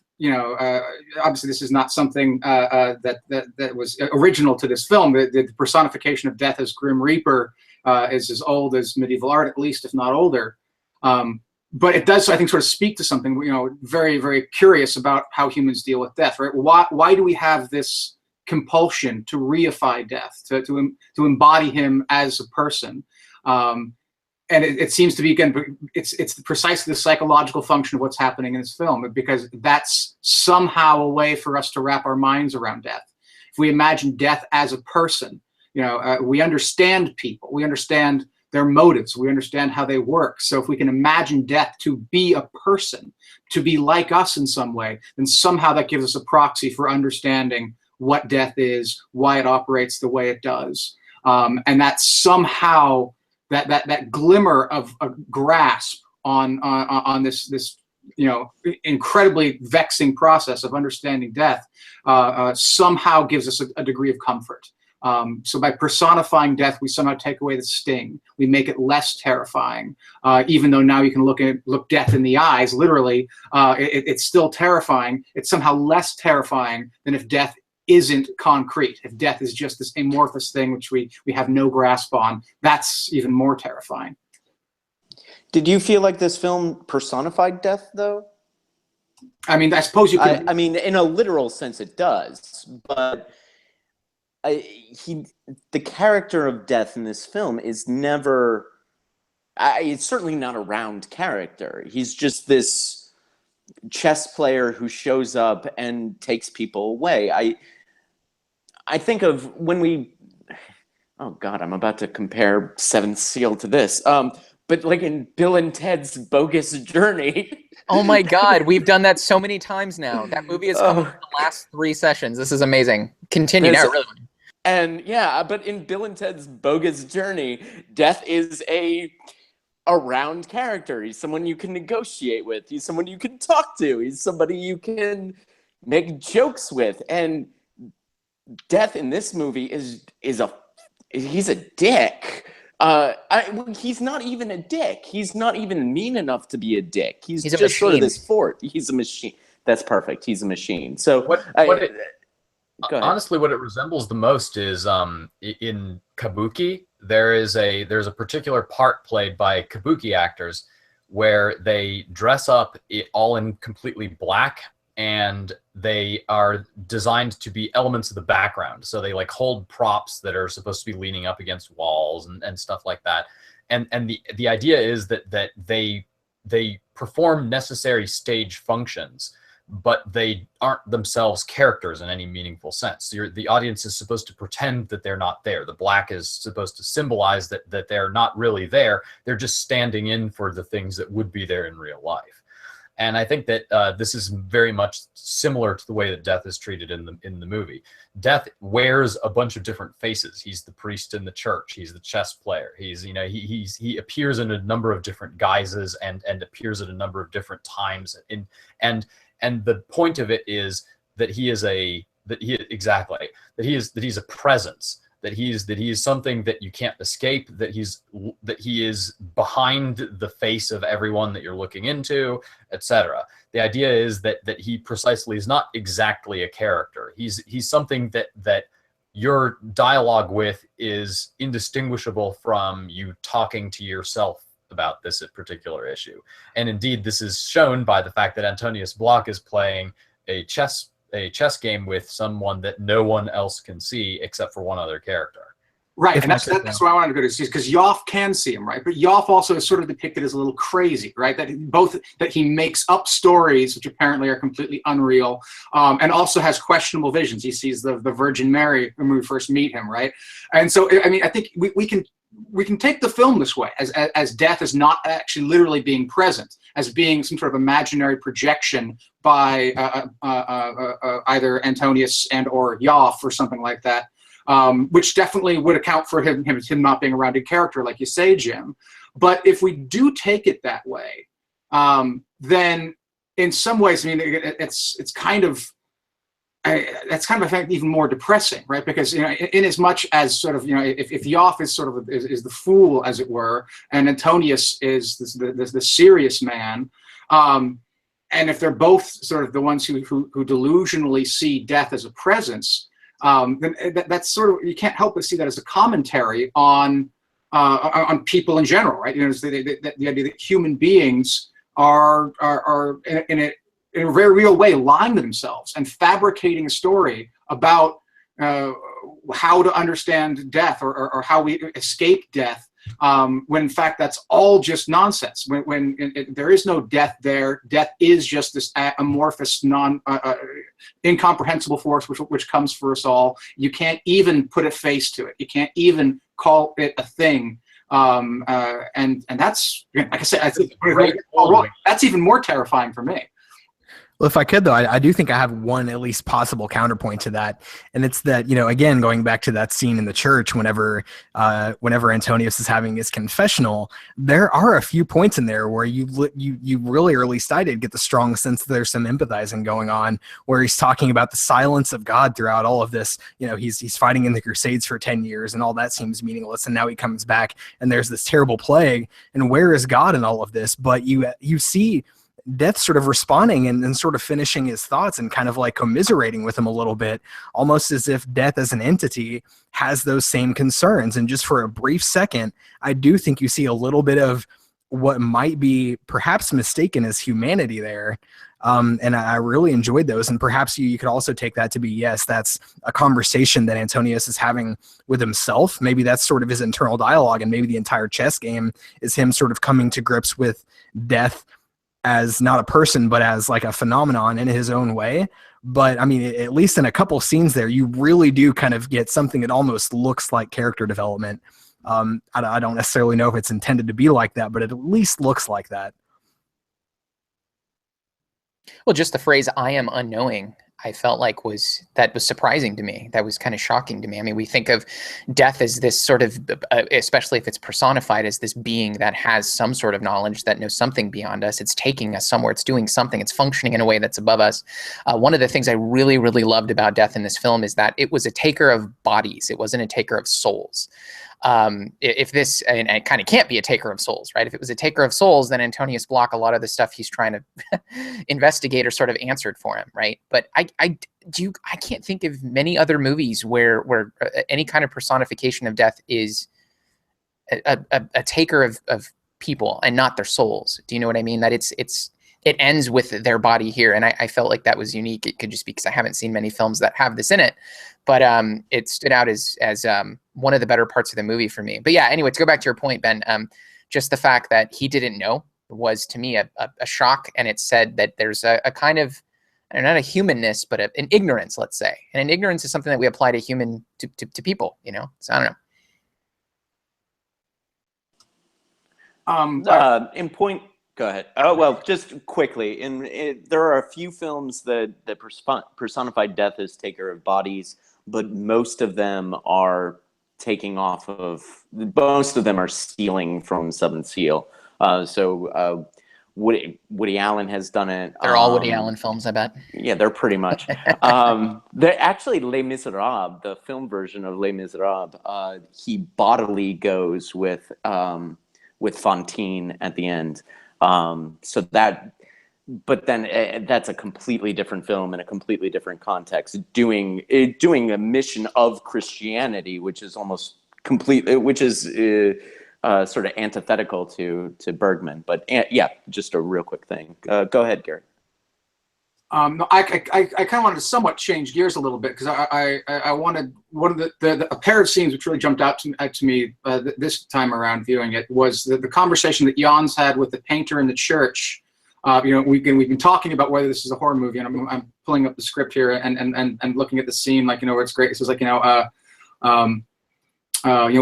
Obviously this is not something that was original to this film. The personification of death as Grim Reaper is as old as medieval art, at least, if not older. But it does, I think, sort of speak to something, very, very curious about how humans deal with death, right? Why do we have this compulsion to reify death, to embody him as a person? And it seems to be, again, it's precisely the psychological function of what's happening in this film, because that's somehow a way for us to wrap our minds around death. If we imagine death as a person, we understand people, we understand their motives, we understand how they work. So if we can imagine death to be a person, to be like us in some way, then somehow that gives us a proxy for understanding what death is, why it operates the way it does. And that somehow that glimmer of a grasp on this incredibly vexing process of understanding death somehow gives us a degree of comfort. So by personifying death, we somehow take away the sting. We make it less terrifying. Even though now you can look death in the eyes, literally, it's still terrifying. It's somehow less terrifying than if death isn't concrete, if death is just this amorphous thing which we have no grasp on, that's even more terrifying. Did you feel like this film personified death, though? I mean, I suppose you could. I mean, in a literal sense, it does. But the character of death in this film is never. It's certainly not a round character. He's just this chess player who shows up and takes people away. I think of when we. Oh God, I'm about to compare Seventh Seal to this. But like in Bill and Ted's Bogus Journey. Oh my God, we've done that so many times now. That movie has come up in the last 3 sessions. This is amazing. Continue now, really. And yeah, but in Bill and Ted's Bogus Journey, death is a round character. He's someone you can negotiate with. He's someone you can talk to. He's somebody you can make jokes with. And death in this movie he's a dick. He's not even a dick. He's not even mean enough to be a dick. He's just sort of this fort. He's a machine. That's perfect. He's a machine. So honestly, what it resembles the most is in kabuki. There's a particular part played by kabuki actors where they dress up all in completely black, and they are designed to be elements of the background. So they like hold props that are supposed to be leaning up against walls and stuff like that. And the idea is that they perform necessary stage functions, but they aren't themselves characters in any meaningful sense. So the audience is supposed to pretend that they're not there. The black is supposed to symbolize that they're not really there. They're just standing in for the things that would be there in real life. And I think that this is very much similar to the way that death is treated in the movie. Death wears a bunch of different faces. He's the priest in the church. He's the chess player. He appears in a number of different guises and appears at a number of different times. And the point of it is that he is a presence. That he is something that you can't escape, that he is behind the face of everyone that you're looking into, etc. The idea is that he precisely is not exactly a character. He's something that your dialogue with is indistinguishable from you talking to yourself about this particular issue. And indeed, this is shown by the fact that Antonius Block is playing a chess game with someone that no one else can see except for one other character. Right, and that's why I wanted to go to see, because Yoff can see him, right? But Yoff also is sort of depicted as a little crazy, right? That he makes up stories which apparently are completely unreal, and also has questionable visions. He sees the Virgin Mary when we first meet him, right? And so, I mean, I think we can take the film this way, as death is not actually literally being present, as being some sort of imaginary projection by either Antonius and or Yoff or something like that, which definitely would account for him not being a rounded character, like you say, Jim. But if we do take it that way, then in some ways, I mean, it's kind of. That's kind of, I think, even more depressing, right? Because, in as much as sort of, if Yoff is sort of is the fool, as it were, and Antonius is the serious man, and if they're both sort of the ones who delusionally see death as a presence, then that's sort of, you can't help but see that as a commentary on people in general, right? The idea that human beings are in a very real way lying to themselves and fabricating a story about how to understand death or how we escape death, when in fact that's all just nonsense. When there is no death there, death is just this amorphous, incomprehensible force which comes for us all. You can't even put a face to it. You can't even call it a thing. And that's, like I said, that's even more terrifying for me. Well, if I could, though, I do think I have one at least possible counterpoint to that. And it's that, again, going back to that scene in the church, whenever Antonius is having his confessional, there are a few points in there where you really, or at least I did, get the strong sense that there's some empathizing going on, where he's talking about the silence of God throughout all of this. He's fighting in the Crusades for 10 years and all that seems meaningless. And now he comes back and there's this terrible plague. And where is God in all of this? But you see Death sort of responding and sort of finishing his thoughts and kind of like commiserating with him a little bit, almost as if Death as an entity has those same concerns. And just for a brief second, I do think you see a little bit of what might be perhaps mistaken as humanity there. And I really enjoyed those. And perhaps you could also take that to be, yes, that's a conversation that Antonius is having with himself. Maybe that's sort of his internal dialogue, and maybe the entire chess game is him sort of coming to grips with death as not a person, but as like a phenomenon in his own way. But I mean, at least in a couple scenes there, you really do kind of get something that almost looks like character development. I don't necessarily know if it's intended to be like that, but it at least looks like that. Well, just the phrase "I am unknowing," I felt like was surprising to me. That was kind of shocking to me. I mean, we think of death as this sort of, especially if it's personified, as this being that has some sort of knowledge, that knows something beyond us. It's taking us somewhere. It's doing something. It's functioning in a way that's above us. One of the things I really, really loved about death in this film is that it was a taker of bodies. It wasn't a taker of souls. If this, and it kind of can't be a taker of souls, right? If it was a taker of souls, then Antonius Block, a lot of the stuff he's trying to investigate or sort of answered for him, right? But I can't think of many other movies where any kind of personification of death is a taker of people and not their souls. Do you know what I mean? That it ends with their body here, and I felt like that was unique. It could just be because I haven't seen many films that have this in it, but it stood out as one of the better parts of the movie for me. But yeah, anyway, to go back to your point, Ben, just the fact that he didn't know was to me a shock, and it said that there's a kind of, not a humanness, but an ignorance, let's say, and an ignorance is something that we apply to people, you know. So I don't know. In point. Go ahead. Oh, well, just quickly, there are a few films that personify death as taker of bodies, but most of them are most of them are stealing from Seventh Seal. So Woody Allen has done it. They're all Woody Allen films, I bet. Yeah, they're pretty much. They're actually Les Miserables, the film version of Les Miserables. He bodily goes with Fantine at the end. But then that's a completely different film in a completely different context, doing a mission of Christianity, which is almost completely, which is sort of antithetical to Bergman. But yeah, just a real quick thing. Go ahead, Gary. No, I kind of wanted to somewhat change gears a little bit, because I wanted one of a pair of scenes which really jumped out to me this time around viewing it was the conversation that Yawns had with the painter in the church. You know, we've been talking about whether this is a horror movie, and I'm pulling up the script here and looking at the scene, like, you know, where it's great. It says, like, you know,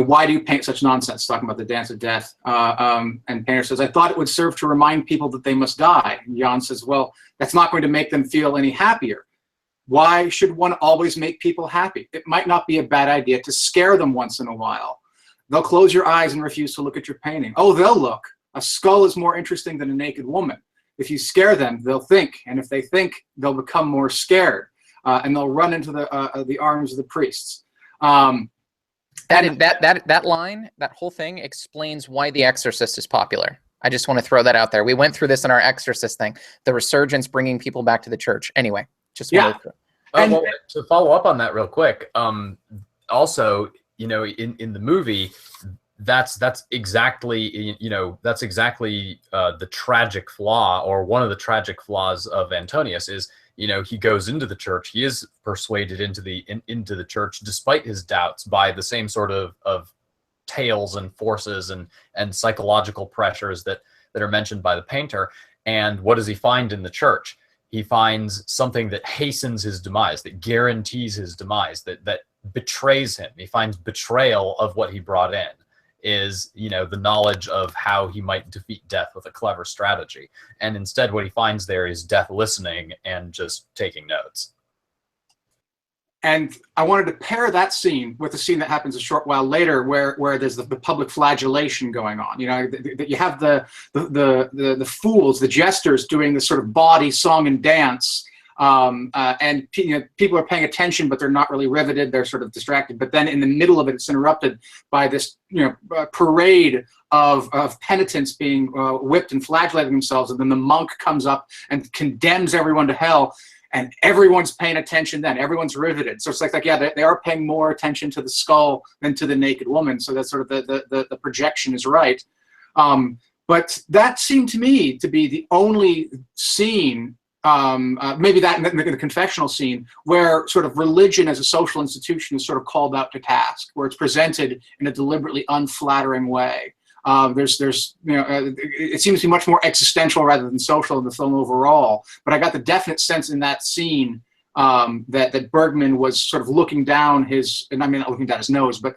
why do you paint such nonsense? Talking about the dance of death. And painter says, I thought it would serve to remind people that they must die. And Jan says, well, that's not going to make them feel any happier. Why should one always make people happy? It might not be a bad idea to scare them once in a while. They'll close your eyes and refuse to look at your painting. Oh, they'll look. A skull is more interesting than a naked woman. If you scare them, they'll think. And if they think, they'll become more scared. And they'll run into the arms of the priests. That line, that whole thing explains why The Exorcist is popular. I just want to throw that out there. We went through this in our Exorcist thing, the resurgence bringing people back to the church. Anyway, just yeah. Well, to follow up on that real quick, also, you know, in the movie, that's exactly, you know, that's exactly the tragic flaw, or one of the tragic flaws of Antonius is, you know, he goes into the church. He is persuaded into the church despite his doubts by the same sort of tales and forces and psychological pressures that are mentioned by the painter. And what does he find in the church? He finds something that hastens his demise, that guarantees his demise, that betrays him. He finds betrayal of what he brought in is, you know, the knowledge of how he might defeat death with a clever strategy. And instead what he finds there is death listening and just taking notes. And I wanted to pair that scene with the scene that happens a short while later, where there's the public flagellation going on. You know, you have the fools, the jesters, doing this sort of bawdy song and dance, and people are paying attention, but they're not really riveted. They're sort of distracted. But then in the middle of it, it's interrupted by this parade of penitents being whipped and flagellating themselves, and then the monk comes up and condemns everyone to hell. And everyone's paying attention then. Everyone's riveted. So it's like yeah, they are paying more attention to the skull than to the naked woman. So that's sort of the projection is right. But that seemed to me to be the only scene, maybe that in the confessional scene, where sort of religion as a social institution is sort of called out to task, where it's presented in a deliberately unflattering way. It seems to be much more existential rather than social in the film overall. But I got the definite sense in that scene that Bergman was sort of looking down his, and I mean not looking down his nose, but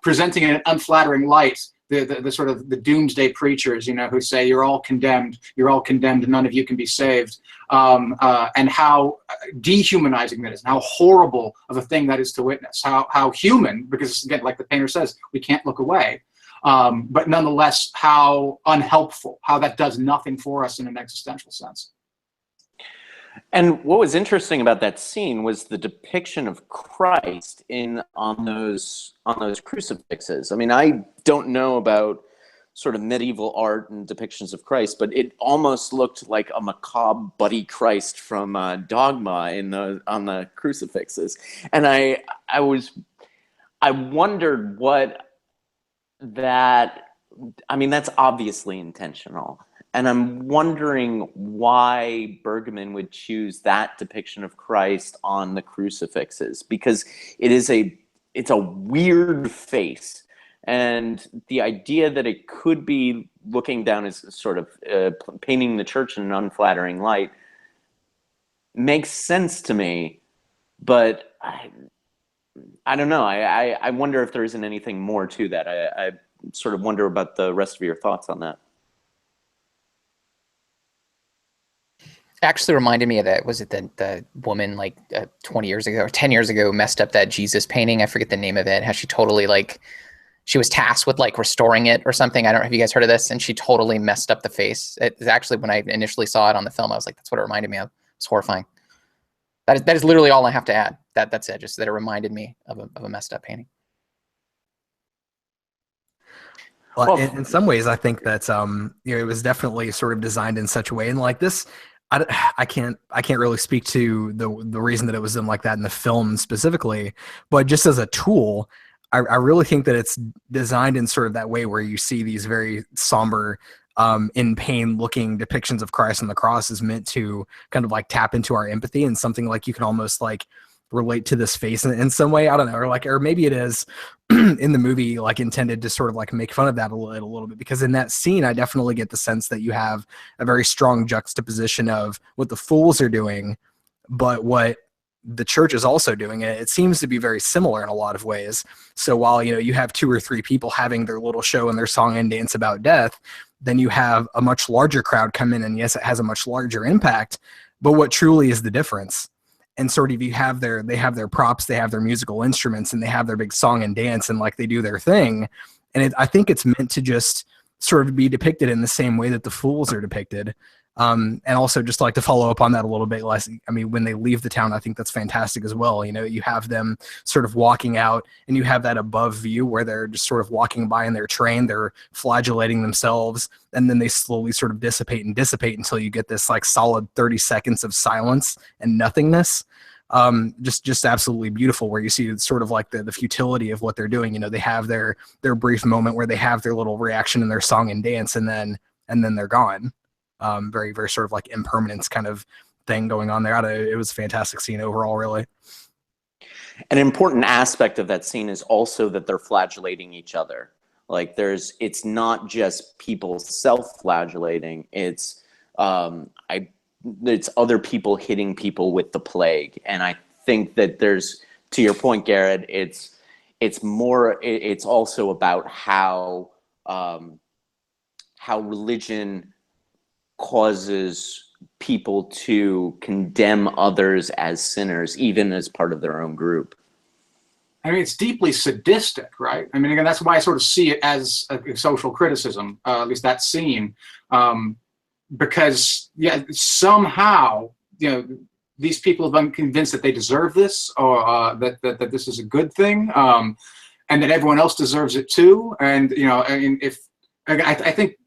presenting in an unflattering light the sort of the doomsday preachers, who say you're all condemned, and none of you can be saved, and how dehumanizing that is, and how horrible of a thing that is to witness. How human, because again, like the painter says, we can't look away. But nonetheless, how unhelpful, how that does nothing for us in an existential sense. And what was interesting about that scene was the depiction of Christ on those crucifixes. I mean, I don't know about sort of medieval art and depictions of Christ, but it almost looked like a macabre buddy Christ from Dogma on the crucifixes. And I wondered what that's obviously intentional. And I'm wondering why Bergman would choose that depiction of Christ on the crucifixes, because it's a weird face. And the idea that it could be looking down as sort of painting the church in an unflattering light makes sense to me, but I don't know. I wonder if there isn't anything more to that. I sort of wonder about the rest of your thoughts on that. Actually reminded me of that. Was it the woman 20 years ago or 10 years ago messed up that Jesus painting? I forget the name of it. How she totally she was tasked with restoring it or something. I don't know if you guys heard of this, and she totally messed up the face. It was actually, when I initially saw it on the film, I was like, that's what it reminded me of. It's horrifying. That is literally all I have to add. That's it. Just that it reminded me of a messed up painting. Well, in some ways, I think that it was definitely sort of designed in such a way, and like this, I can't really speak to the reason that it was done like that in the film specifically, but just as a tool, I really think that it's designed in sort of that way where you see these very somber, in pain looking depictions of Christ on the cross is meant to kind of tap into our empathy, and something you can almost relate to this face in some way. I don't know, or maybe it is in the movie intended to sort of make fun of that a little bit, because in that scene I definitely get the sense that you have a very strong juxtaposition of what the fools are doing, but what the church is also doing. It seems to be very similar in a lot of ways. So while you have 2 or 3 people having their little show and their song and dance about death, then you have a much larger crowd come in, and yes, it has a much larger impact, but what truly is the difference? And sort of they have their props, they have their musical instruments, and they have their big song and dance, and they do their thing. And I think it's meant to just sort of be depicted in the same way that the fools are depicted. And also just to follow up on that a little bit less. I mean, when they leave the town, I think that's fantastic as well. You have them sort of walking out, and you have that above view where they're just sort of walking by in their train, they're flagellating themselves, and then they slowly sort of dissipate until you get this solid 30 seconds of silence and nothingness. Just absolutely beautiful, where you see sort of the futility of what they're doing. They have their brief moment where they have their little reaction in their song and dance, and then they're gone. Very, very sort of impermanence kind of thing going on there. It was a fantastic scene overall, really. An important aspect of that scene is also that they're flagellating each other. It's not just people self-flagellating. It's other people hitting people with the plague. And I think that there's, to your point, Garrett, it's also about how religion causes people to condemn others as sinners, even as part of their own group. I mean, it's deeply sadistic, right? I mean, again, that's why I sort of see it as a social criticism, at least that scene, because somehow, these people have been convinced that they deserve this, or that this is a good thing, and that everyone else deserves it too. And I think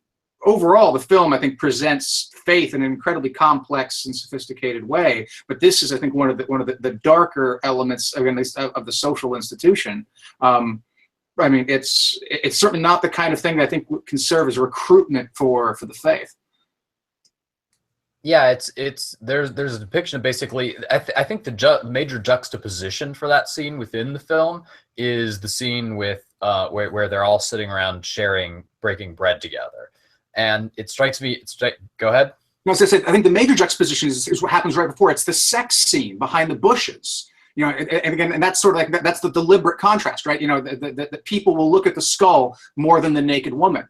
overall the film, I think, presents faith in an incredibly complex and sophisticated way. But this is, I think, one of the darker elements, again, of the social institution. I mean, it's certainly not the kind of thing that I think can serve as recruitment for the faith. Yeah, there's a depiction of basically. I think the major juxtaposition for that scene within the film is the scene with where they're all sitting around breaking bread together, and it strikes me. Go ahead. No, as I said, I think the major juxtaposition is what happens right before. It's the sex scene behind the bushes. And again, and that's sort of like that's the deliberate contrast, right? The people will look at the skull more than the naked woman.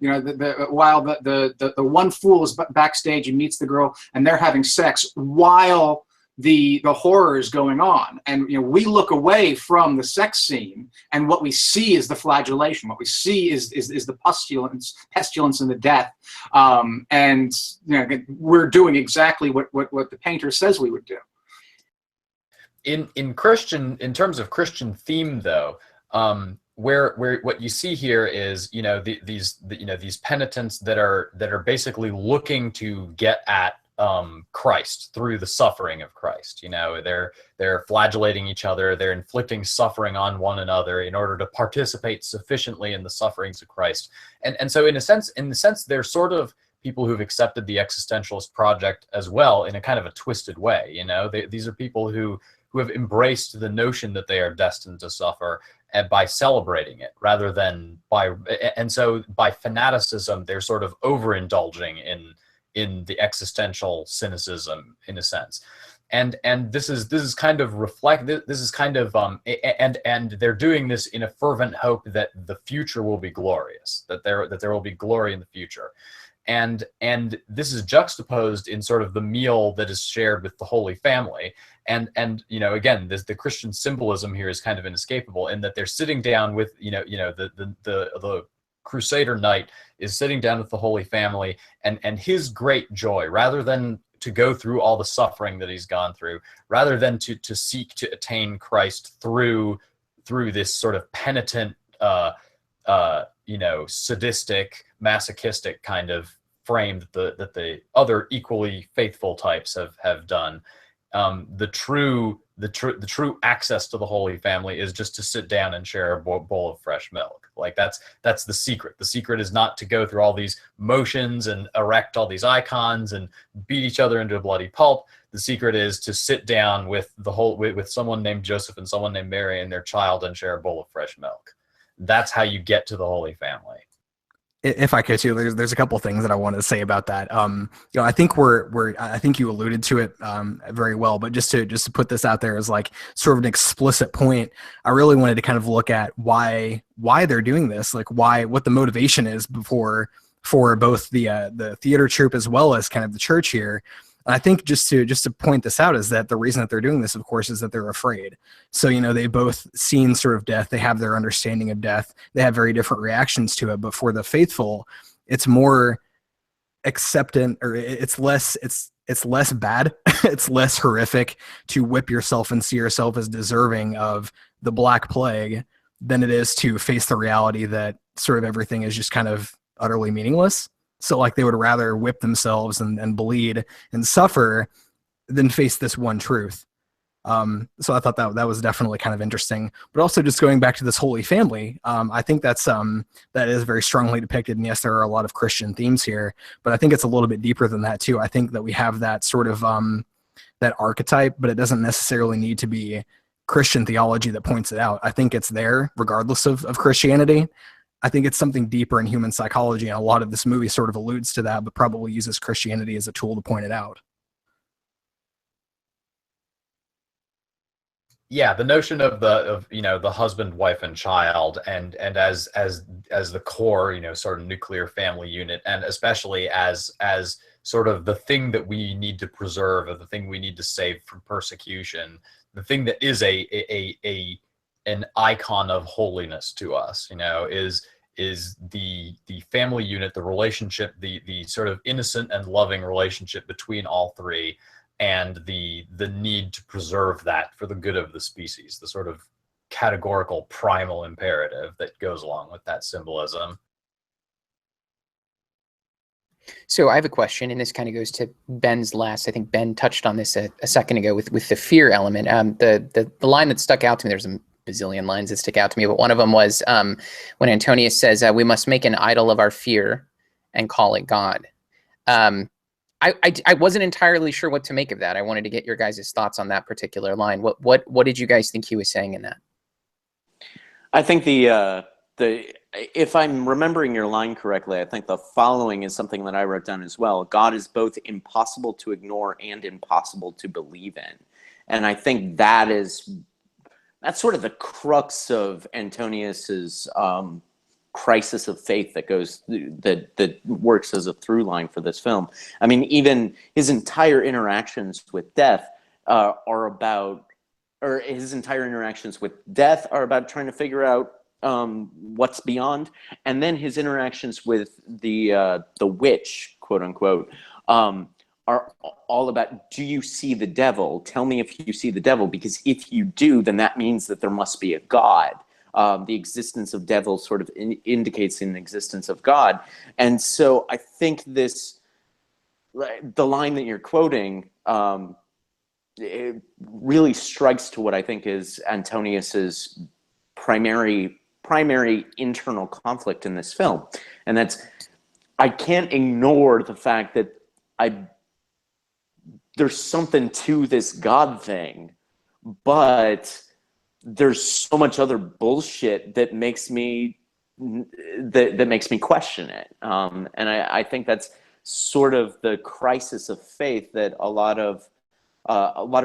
While the one fool is backstage and meets the girl, and they're having sex while the horror is going on, and we look away from the sex scene, and what we see is the flagellation. What we see is the pestilence and the death. And we're doing exactly what the painter says we would do. In terms of Christian theme, though, where what you see here is these penitents that are basically looking to get at Christ through the suffering of Christ. They're flagellating each other, they're inflicting suffering on one another in order to participate sufficiently in the sufferings of Christ. And so in the sense they're sort of people who've accepted the existentialist project as well, in a kind of a twisted way. These are people who have embraced the notion that they are destined to suffer, and by celebrating it rather than so by fanaticism, they're sort of overindulging in the existential cynicism, in a sense. And this is kind of and they're doing this in a fervent hope that the future will be glorious, that there will be glory in the future. And this is juxtaposed in sort of the meal that is shared with the Holy Family. And again, the Christian symbolism here is kind of inescapable, in that they're sitting down with, the Crusader knight is sitting down with the Holy Family, and his great joy, rather than to go through all the suffering that he's gone through, rather than to seek to attain Christ through this sort of penitent, sadistic, masochistic kind of frame that the other equally faithful types have done. The true access to the Holy Family is just to sit down and share a bowl of fresh milk. Like that's the secret. The secret is not to go through all these motions and erect all these icons and beat each other into a bloody pulp. The secret is to sit down with with someone named Joseph and someone named Mary and their child and share a bowl of fresh milk. That's how you get to the Holy Family. If I could too, there's a couple things that I wanted to say about that. I think I think you alluded to it very well, but just to put this out there as like sort of an explicit point, I really wanted to kind of look at why they're doing this, like what the motivation is for both the theater troupe as well as kind of the church here. And I think just to point this out is that the reason that they're doing this, of course, is that they're afraid. So, they both seen sort of death. They have their understanding of death. They have very different reactions to it. But for the faithful, it's more acceptant, or it's less bad. It's less horrific to whip yourself and see yourself as deserving of the Black Plague than it is to face the reality that sort of everything is just kind of utterly meaningless. So like they would rather whip themselves and bleed and suffer than face this one truth. So I thought that was definitely kind of interesting. But also just going back to this Holy Family, I think that is very strongly depicted. And yes, there are a lot of Christian themes here, but I think it's a little bit deeper than that too. I think that we have that sort of that archetype, but it doesn't necessarily need to be Christian theology that points it out. I think it's there regardless of Christianity. I think it's something deeper in human psychology, and a lot of this movie sort of alludes to that, but probably uses Christianity as a tool to point it out. Yeah, the notion of the husband, wife, and child, and as the core, sort of nuclear family unit, and especially as sort of the thing that we need to preserve, or the thing we need to save from persecution, the thing that is an icon of holiness to us, is the family unit, the relationship, the sort of innocent and loving relationship between all three, and the need to preserve that for the good of the species, the sort of categorical primal imperative that goes along with that symbolism. So I have a question, and this kind of goes to Ben's last. I think Ben touched on this a second ago with the fear element. The line that stuck out to me, there's a bazillion lines that stick out to me, but one of them was when Antonius says, we must make an idol of our fear and call it God. I wasn't entirely sure what to make of that. I wanted to get your guys' thoughts on that particular line. What did you guys think he was saying in that? I think if I'm remembering your line correctly, I think the following is something that I wrote down as well. God is both impossible to ignore and impossible to believe in. And I think that's sort of the crux of Antonius's crisis of faith that works as a through line for this film. I mean, even his entire interactions with death are about trying to figure out what's beyond, and then his interactions with the witch, quote unquote, are all about, do you see the devil? Tell me if you see the devil, because if you do, then that means that there must be a God. The existence of devil sort of indicates an existence of God. And so I think the line that you're quoting, it really strikes to what I think is Antonius's primary internal conflict in this film. And that's, I can't ignore the fact that there's something to this God thing, but there's so much other bullshit that makes me question it. And I think that's sort of the crisis of faith that a lot of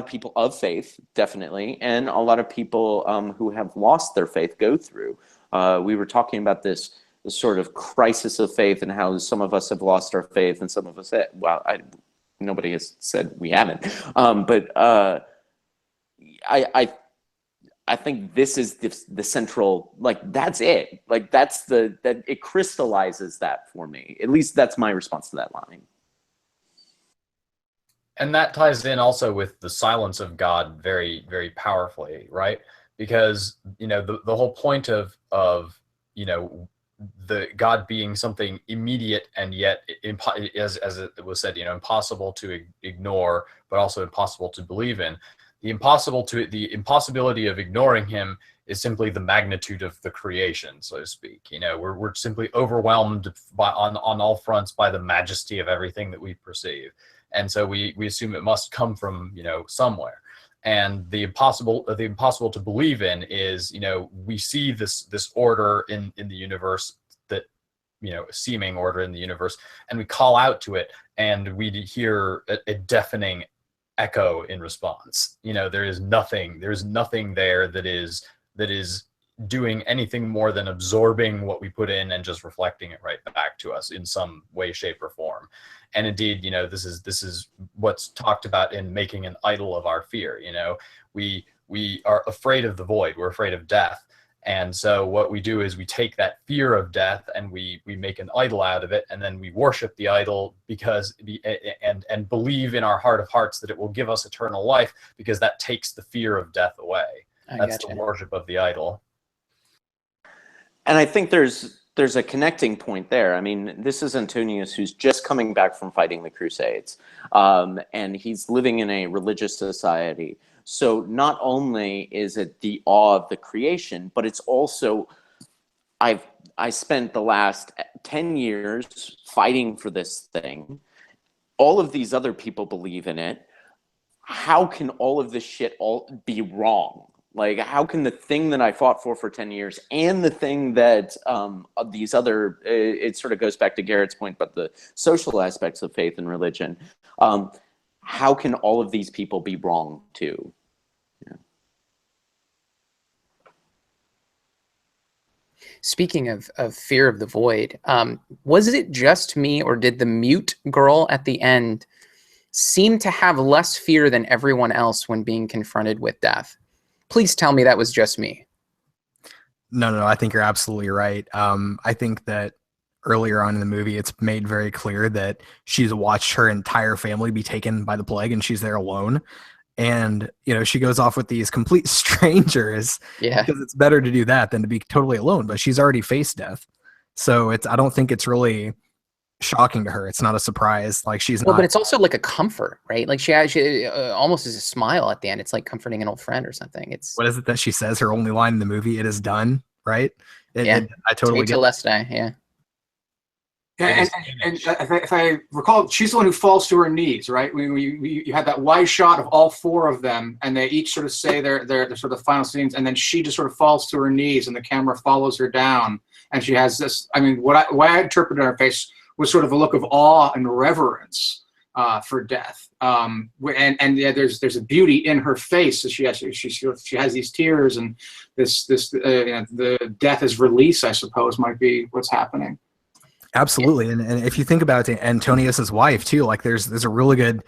people of faith, definitely, and a lot of people who have lost their faith go through. We were talking about this sort of crisis of faith and how some of us have lost our faith and some of us, nobody has said we haven't. But I think this is the central, like, that's it. Like, that it crystallizes that for me. At least that's my response to that line. And that ties in also with the silence of God very, very powerfully, right? Because, the whole point of the God being something immediate and yet, as it was said, impossible to ignore, but also impossible to believe in. The impossibility of ignoring him is simply the magnitude of the creation, so to speak. We're simply overwhelmed on all fronts by the majesty of everything that we perceive. And so we assume it must come from, somewhere. And the impossible to believe in is, we see this order in the universe, that, seeming order in the universe, and we call out to it, and we hear a deafening echo in response. There is nothing there that is doing anything more than absorbing what we put in and just reflecting it right back to us in some way, shape, or form. And indeed, this is what's talked about in making an idol of our fear. We are afraid of the void. We're afraid of death. And so what we do is we take that fear of death and we make an idol out of it, and then we worship the idol and believe in our heart of hearts that it will give us eternal life, because that takes the fear of death away. That's the worship of the idol. And I think there's a connecting point there. I mean, this is Antonius, who's just coming back from fighting the Crusades, and he's living in a religious society. So not only is it the awe of the creation, but it's also, I spent the last 10 years fighting for this thing. All of these other people believe in it. How can all of this shit all be wrong? Like, how can the thing that I fought for 10 years and the thing that these other, it sort of goes back to Garrett's point about the social aspects of faith and religion. How can all of these people be wrong too? Yeah. Speaking of fear of the void, was it just me, or did the mute girl at the end seem to have less fear than everyone else when being confronted with death? Please tell me that was just me. No, I think you're absolutely right. I think that earlier on in the movie, it's made very clear that she's watched her entire family be taken by the plague and she's there alone. And, she goes off with these complete strangers because it's better to do that than to be totally alone. But she's already faced death. So I don't think it's really shocking to her. It's not a surprise. Like she's not. But it's also like a comfort, right? Like she almost is a smile at the end. It's like comforting an old friend or something. What is it that she says? Her only line in the movie, "It is done," right? I totally get till last day. Yeah. Yeah, and if I recall, she's the one who falls to her knees, right? You had that wide shot of all four of them, and they each sort of say their sort of final scenes, and then she just sort of falls to her knees, and the camera follows her down, and she has this. I mean, what I interpreted on her face was sort of a look of awe and reverence for death, and yeah, there's a beauty in her face. So she has these tears, and this the death is release, I suppose, might be what's happening. Absolutely. And if you think about Antonius's wife too, like there's a really good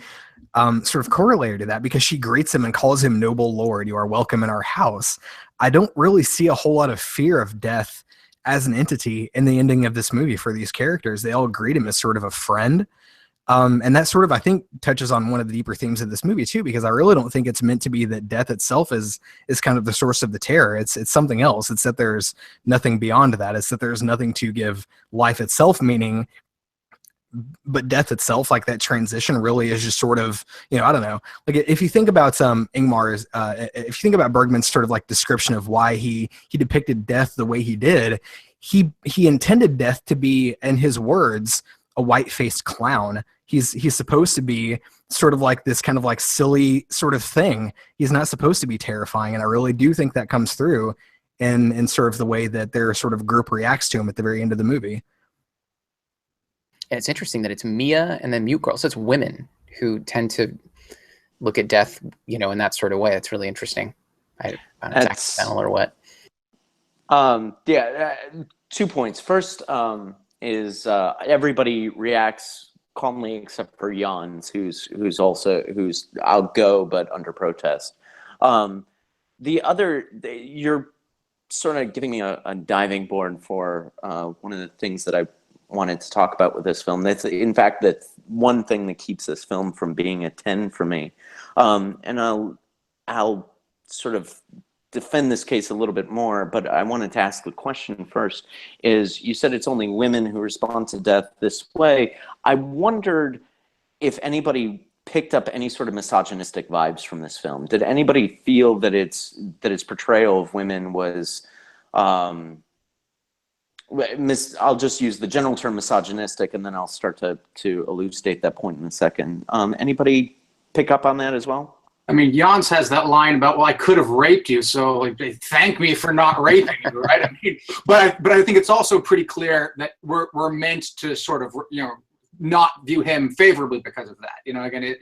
sort of corollary to that, because she greets him and calls him noble lord, you are welcome in our house. I don't really see a whole lot of fear of death as an entity in the ending of this movie for these characters. They all greet him as sort of a friend. And that sort of, I think, touches on one of the deeper themes of this movie too, because I really don't think it's meant to be that death itself is kind of the source of the terror. It's something else. It's that there's nothing beyond that. It's that there's nothing to give life itself meaning, but death itself, like that transition, really is just sort of, I don't know. Like if you think about Ingmar's, if you think about Bergman's sort of like description of why he depicted death the way he did, he intended death to be, in his words, a white-faced clown. He's supposed to be sort of like this kind of like silly sort of thing. He's not supposed to be terrifying, and I really do think that comes through in sort of the way that their sort of group reacts to him at the very end of the movie. And it's interesting that it's Mia and then Mute Girl, so it's women who tend to look at death, in that sort of way. It's really interesting. I don't know if it's accidental or what. 2 points. First, is everybody reacts calmly except for Yawns, who's I'll go but under protest. The other, you're sort of giving me a diving board for one of the things that I wanted to talk about with this film. That's in fact that's one thing that keeps this film from being a 10 for me. And I'll sort of defend this case a little bit more, but I wanted to ask the question first. Is you said it's only women who respond to death this way. I wondered if anybody picked up any sort of misogynistic vibes from this film. Did anybody feel that its portrayal of women was I'll just use the general term misogynistic, and then I'll start to elucidate that point in a second. Anybody pick up on that as well? I mean, Yawns has that line about, well, I could have raped you, so like they thank me for not raping you, right? I mean, but I think it's also pretty clear that we're meant to sort of, not view him favorably because of that. Again,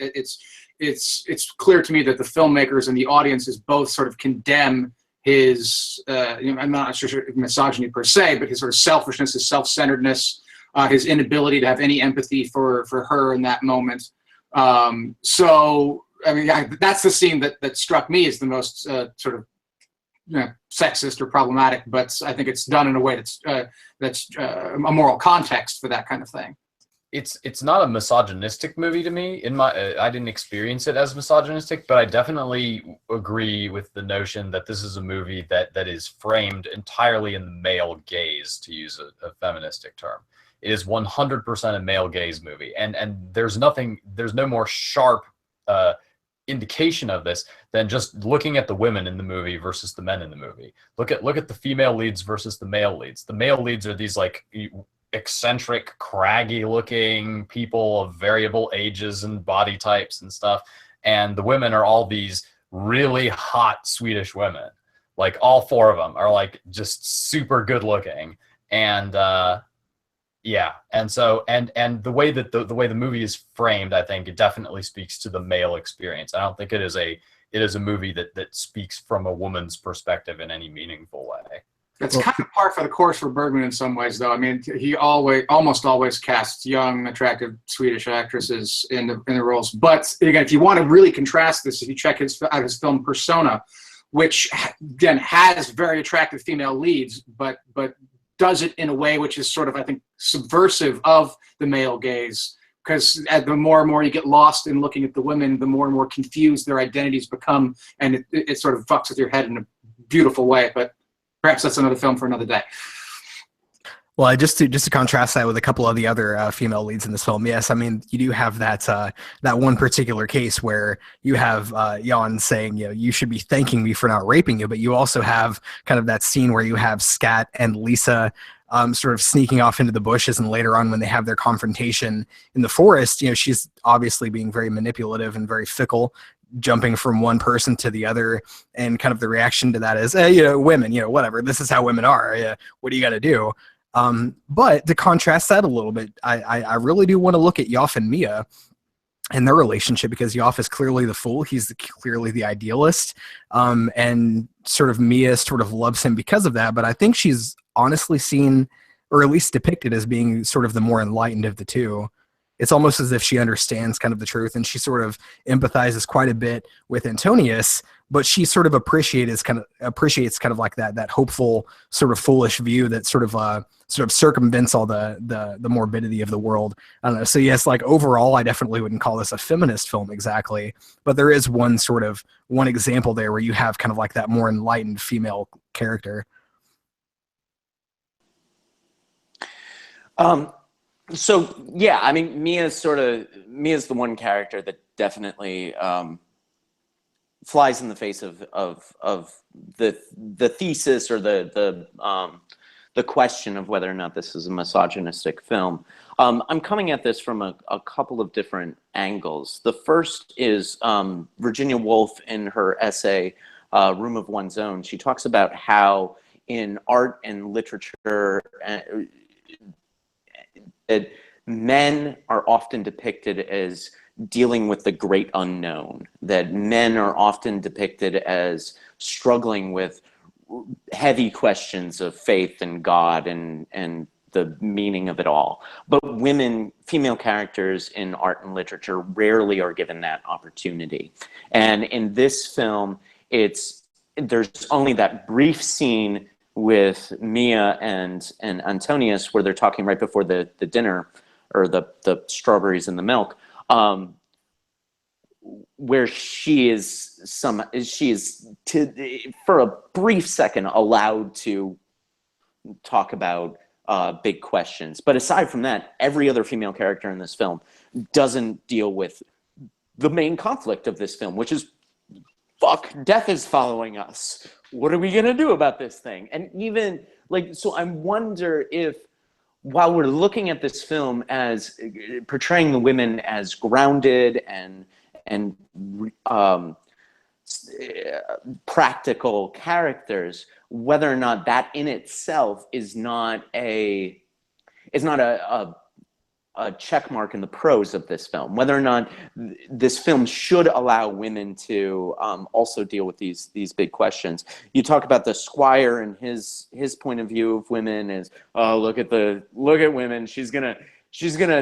it's clear to me that the filmmakers and the audiences both sort of condemn his, I'm not sure misogyny per se, but his sort of selfishness, his self-centeredness, his inability to have any empathy for her in that moment. So. I mean, that's the scene that struck me as the most sort of sexist or problematic, but I think it's done in a way that's a moral context for that kind of thing. It's not a misogynistic movie to me. I didn't experience it as misogynistic, but I definitely agree with the notion that this is a movie that is framed entirely in the male gaze, to use a feministic term. It is 100% a male gaze movie, and there's no more sharp indication of this than just looking at the women in the movie versus the men in the movie. Look at the female leads versus the male leads. The male leads are these like eccentric, craggy looking people of variable ages and body types and stuff, and the women are all these really hot Swedish women. Like all four of them are like just super good looking, and yeah, and so and the way that the way the movie is framed, I think it definitely speaks to the male experience. I don't think it is a movie that speaks from a woman's perspective in any meaningful way. That's kind of par for the course for Bergman in some ways, though. I mean, he almost always casts young, attractive Swedish actresses in the roles. But again, if you want to really contrast this, if you check out his film Persona, which again has very attractive female leads, but does it in a way which is sort of, I think, subversive of the male gaze. Because the more and more you get lost in looking at the women, the more and more confused their identities become, and it sort of fucks with your head in a beautiful way. But perhaps that's another film for another day. Well, just to contrast that with a couple of the other female leads in this film, yes, I mean, you do have that one particular case where you have Yawns saying, you should be thanking me for not raping you, but you also have kind of that scene where you have Scat and Lisa sort of sneaking off into the bushes, and later on when they have their confrontation in the forest, she's obviously being very manipulative and very fickle, jumping from one person to the other, and kind of the reaction to that is, women, whatever, this is how women are. What do you got to do? But to contrast that a little bit, I really do want to look at Yoff and Mia and their relationship, because Yoff is clearly the fool. He's clearly the idealist. And sort of Mia sort of loves him because of that. But I think she's honestly seen, or at least depicted as being sort of the more enlightened of the two. It's almost as if she understands kind of the truth, and she sort of empathizes quite a bit with Antonius, but she sort of appreciates kind of like that hopeful sort of foolish view that sort of circumvents all the morbidity of the world. I don't know. So yes, like overall, I definitely wouldn't call this a feminist film exactly, but there is one example there where you have kind of like that more enlightened female character. So yeah, I mean, Mia's the one character that definitely flies in the face of the thesis, or the question of whether or not this is a misogynistic film. I'm coming at this from a couple of different angles. The first is Virginia Woolf in her essay Room of One's Own. She talks about how in art and literature that men are often depicted as dealing with the great unknown, that men are often depicted as struggling with heavy questions of faith and God and the meaning of it all. But women, female characters in art and literature rarely are given that opportunity. And in this film, there's only that brief scene with Mia and Antonius where they're talking right before the dinner, or the strawberries and the milk, where she is for a brief second allowed to talk about big questions. But aside from that, every other female character in this film doesn't deal with the main conflict of this film, which is, fuck, death is following us. What are we gonna do about this thing? And even so I wonder if, while we're looking at this film as portraying the women as grounded and practical characters, whether or not that in itself is not a check mark in the prose of this film, whether or not this film should allow women to also deal with these big questions. You talk about the squire and his point of view of women is, oh, look at women, she's gonna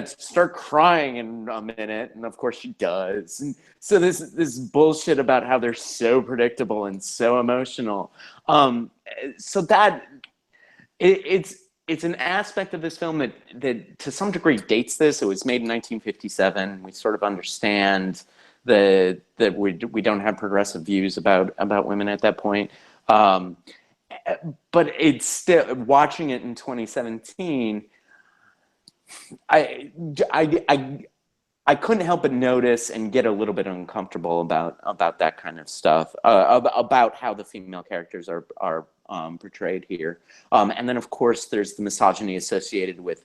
start crying in a minute, and of course she does. And so this bullshit about how they're so predictable and so emotional. So that it's an aspect of this film that to some degree dates this. It was made in 1957. We sort of understand that we don't have progressive views about women at that point. But it's still, watching it in 2017, I couldn't help but notice and get a little bit uncomfortable about that kind of stuff, about how the female characters are portrayed here. And then of course there's the misogyny associated with,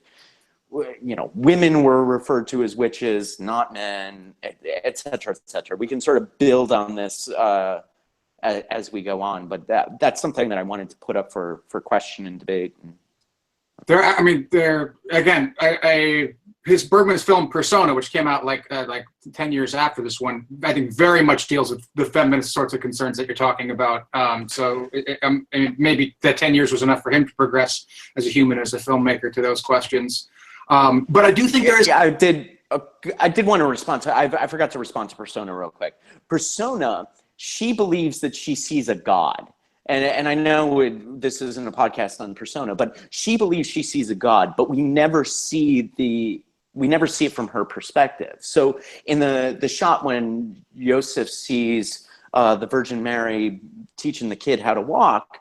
women were referred to as witches, not men, et cetera, et cetera. We can sort of build on this as we go on, but that's something that I wanted to put up for question and debate. His Bergman's film Persona, which came out like 10 years after this one, I think very much deals with the feminist sorts of concerns that you're talking about. So maybe that 10 years was enough for him to progress as a human, as a filmmaker, to those questions. But I do think there is. Yeah, I did want to respond to. I forgot to respond to Persona real quick. Persona, she believes that she sees a god. and I know this isn't a podcast on persona, but she believes she sees a god, but we never see it from her perspective. So in the shot when Joseph sees the Virgin Mary teaching the kid how to walk,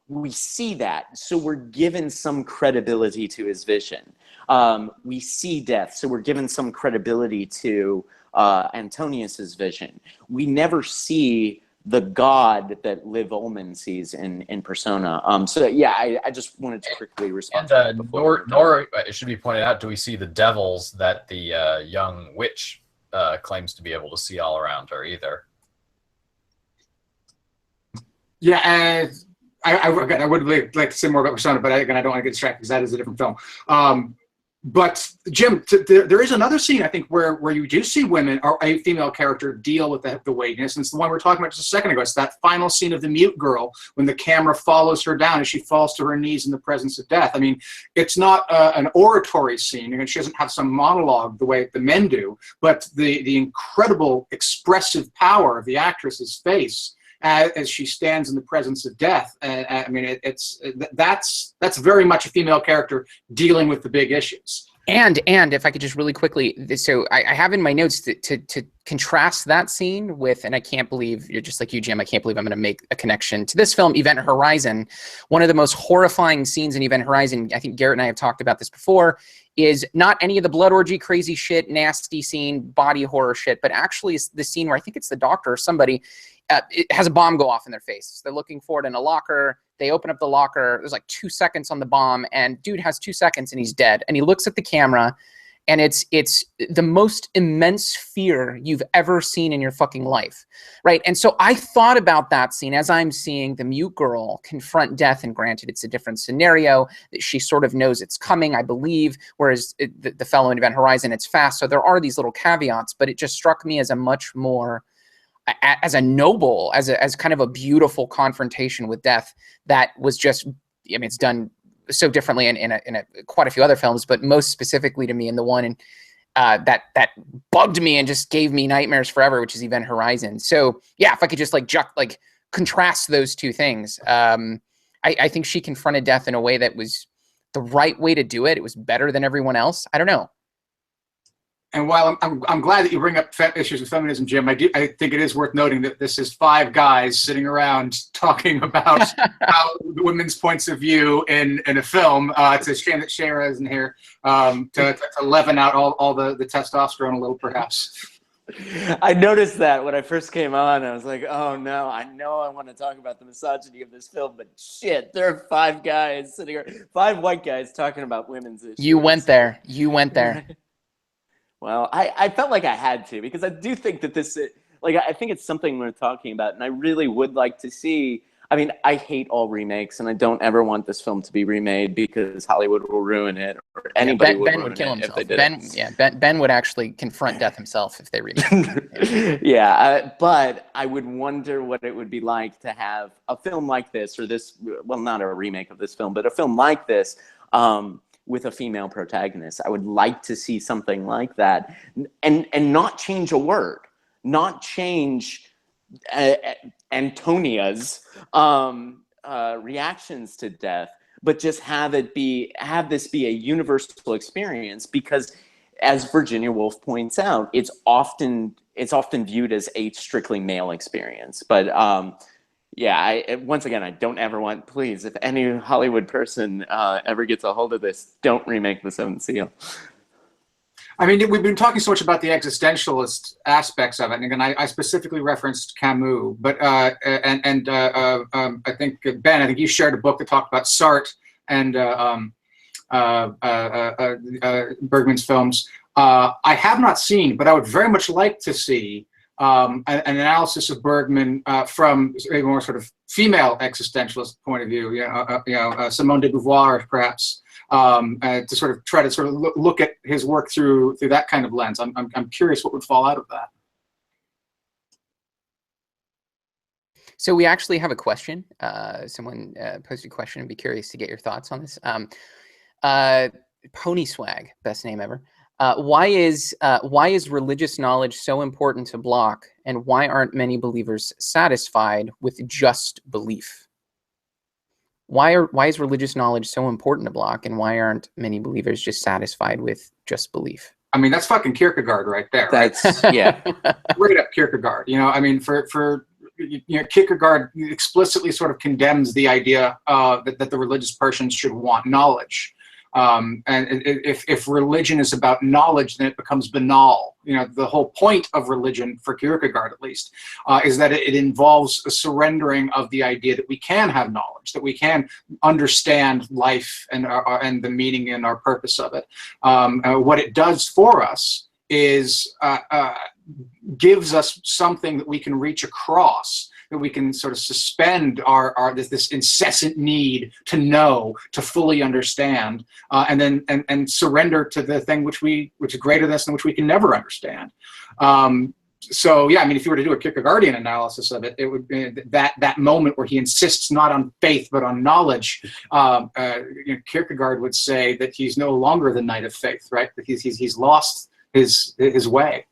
we see that. So we're given some credibility to his vision. We see death, so we're given some credibility to Antonius's vision. We never see the God that Liv Ullmann sees in Persona. So yeah, I just wanted to quickly respond to that before. Nor it should be pointed out, do we see the devils that the young witch claims to be able to see all around her either. Yeah, I would like to say more about Persona, but again, I don't want to get distracted because that is a different film. But Jim, there is another scene, I think, where you do see women or a female character deal with the weightness, and it's the one we were talking about just a second ago. It's that final scene of the mute girl when the camera follows her down as she falls to her knees in the presence of death. I mean, it's not an oratory scene, and she doesn't have some monologue the way the men do, but the incredible expressive power of the actress's face as she stands in the presence of death. I mean, that's very much a female character dealing with the big issues. And if I could just really quickly, so I have in my notes to contrast that scene with, and I can't believe, you're just like you, Jim, I can't believe I'm going to make a connection to this film, Event Horizon. One of the most horrifying scenes in Event Horizon, I think Garrett and I have talked about this before, is not any of the blood orgy, crazy shit, nasty scene, body horror shit, but actually it's the scene where I think it's the doctor or somebody, it has a bomb go off in their face. They're looking for it in a locker. They open up the locker. There's like 2 seconds on the bomb, and dude has 2 seconds and he's dead. And he looks at the camera, and it's the most immense fear you've ever seen in your fucking life, right? And so I thought about that scene as I'm seeing the mute girl confront death, and granted, it's a different scenario. She sort of knows it's coming, I believe, whereas the fellow in Event Horizon, it's fast. So there are these little caveats, but it just struck me as a much more, as a noble, as kind of a beautiful confrontation with death that was just, I mean, it's done so differently in quite a few other films, but most specifically to me in the one that bugged me and just gave me nightmares forever, which is Event Horizon. So yeah, if I could just contrast those two things, I think she confronted death in a way that was the right way to do it. It was better than everyone else. I don't know. And while I'm glad that you bring up issues of feminism, Jim, I think it is worth noting that this is 5 guys sitting around talking about how the women's points of view in a film. It's a shame that Shara isn't here to leaven out all the testosterone a little, perhaps. I noticed that when I first came on. I was like, oh no, I know I want to talk about the misogyny of this film, but shit, there are 5 guys sitting here, 5 white guys talking about women's issues. You went there. You went there. Well, I felt like I had to, because I do think that this, like, I think it's something we're talking about, and I really would like to see. I mean, I hate all remakes, and I don't ever want this film to be remade because Hollywood will ruin it, or anybody Ben would kill himself. Ben would actually confront death himself if they remade it. Yeah, but I would wonder what it would be like to have a film like this, or this, well, not a remake of this film, but a film like this, with a female protagonist. I would like to see something like that, and not change a word, not change Antonia's reactions to death, but just have this be a universal experience, because as Virginia Woolf points out, it's often viewed as a strictly male experience. But yeah, once again, I don't ever want, please, if any Hollywood person ever gets a hold of this, don't remake The Seventh Seal. I mean, we've been talking so much about the existentialist aspects of it, and again, I specifically referenced Camus, but I think Ben, you shared a book that talked about Sartre and Bergman's films. I have not seen, but I would very much like to see an analysis of Bergman from a more sort of female existentialist point of view. Simone de Beauvoir, perhaps, to sort of try to look at his work through that kind of lens. I'm curious what would fall out of that. So we actually have a question. Someone posted a question. I'd be curious to get your thoughts on this. Pony Swag, best name ever. Why is religious knowledge so important to Block, and why aren't many believers satisfied with just belief? Why is religious knowledge so important to Block, and why aren't many believers just satisfied with just belief? I mean, that's fucking Kierkegaard right there. Right? That's yeah. Straight up Kierkegaard. I mean, for Kierkegaard explicitly sort of condemns the idea that the religious person should want knowledge. And if religion is about knowledge, then it becomes banal. The whole point of religion, for Kierkegaard at least, is that it involves a surrendering of the idea that we can have knowledge, that we can understand life and the meaning and our purpose of it. What it does for us is gives us something that we can reach across, that we can sort of suspend this incessant need to know, to fully understand, and then surrender to the thing which is greater than us and which we can never understand. So yeah, I mean, if you were to do a Kierkegaardian analysis of it, it would be that moment where he insists not on faith but on knowledge. Kierkegaard would say that he's no longer the knight of faith, right? That he's lost his way.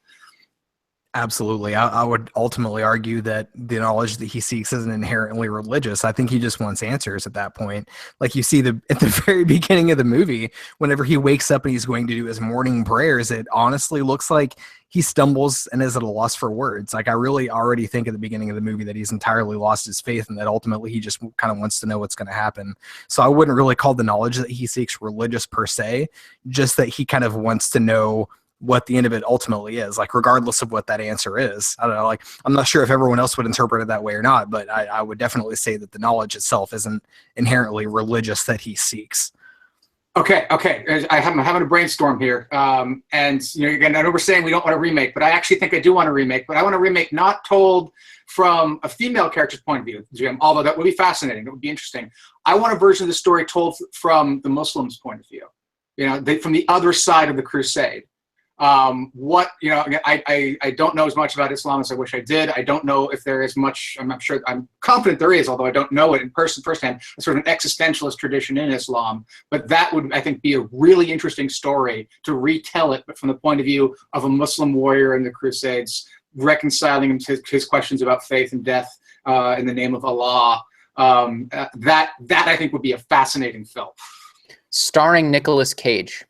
Absolutely. I would ultimately argue that the knowledge that he seeks isn't inherently religious. I think he just wants answers at that point. Like you see at the very beginning of the movie, whenever he wakes up and he's going to do his morning prayers, it honestly looks like he stumbles and is at a loss for words. Like I really already think at the beginning of the movie that he's entirely lost his faith and that ultimately he just kind of wants to know what's going to happen. So I wouldn't really call the knowledge that he seeks religious per se, just that he kind of wants to know what the end of it ultimately is, like regardless of what that answer is. I don't know, like I'm not sure if everyone else would interpret it that way or not, but I would definitely say that the knowledge itself isn't inherently religious that he seeks. Okay. I'm having a brainstorm here, and again, I know we're saying we don't want a remake, but I actually think I do want a remake. But I want a remake not told from a female character's point of view, Jim. Although that would be fascinating, it would be interesting. I want a version of the story told from the Muslims' point of view. From the other side of the crusade. I don't know as much about Islam as I wish I did. I don't know if there is much. I'm confident there is, although I don't know it in firsthand. Sort of an existentialist tradition in Islam, but that would, I think, be a really interesting story to retell it, but from the point of view of a Muslim warrior in the Crusades, reconciling him to his questions about faith and death in the name of Allah. That I think would be a fascinating film, starring Nicolas Cage.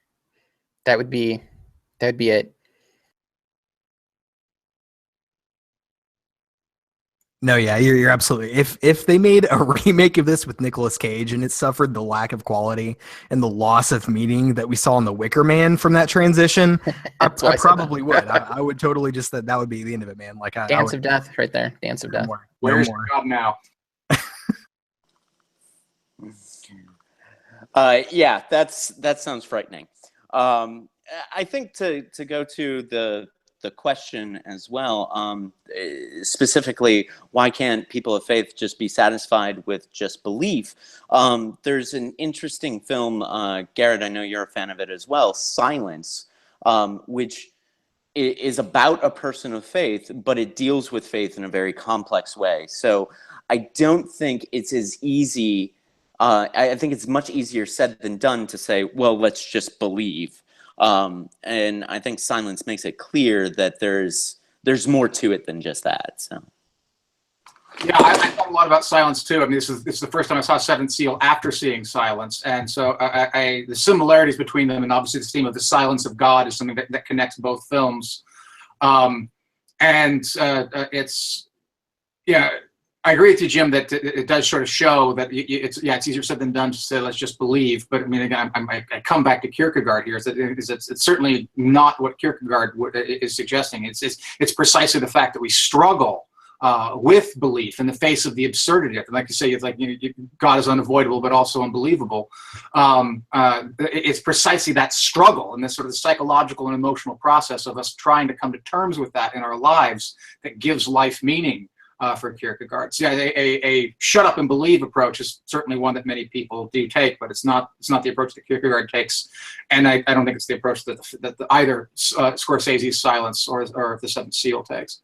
That would be it. No, yeah, you're absolutely. If they made a remake of this with Nicolas Cage and it suffered the lack of quality and the loss of meaning that we saw in The Wicker Man from that transition, I probably would. I would totally just that would be the end of it, man. Like Dance of Death, right there. Dance of Death. Where's your job now? Yeah, that sounds frightening. I think to go to the question as well, specifically, why can't people of faith just be satisfied with just belief? There's an interesting film, Garrett, I know you're a fan of it as well, Silence, which is about a person of faith, but it deals with faith in a very complex way. So I don't think it's as easy. I think it's much easier said than done to say, well, let's just believe. And I think Silence makes it clear that there's more to it than just that. So. Yeah, I thought a lot about Silence too. I mean, this is the first time I saw Seventh Seal after seeing Silence, and so the similarities between them, and obviously the theme of the silence of God is something that connects both films. It's I agree with you, Jim, that it does sort of show that it's easier said than done to say let's just believe. But I mean, again, I come back to Kierkegaard here. It's certainly not what Kierkegaard is suggesting. It's precisely the fact that we struggle with belief in the face of the absurdity. Like you say, it's like God is unavoidable, but also unbelievable. It's precisely that struggle and this sort of psychological and emotional process of us trying to come to terms with that in our lives that gives life meaning. For Kierkegaard, so yeah, a shut up and believe approach is certainly one that many people do take, but it's not the approach that Kierkegaard takes, and I don't think it's the approach that either Scorsese's Silence or the Seventh Seal takes.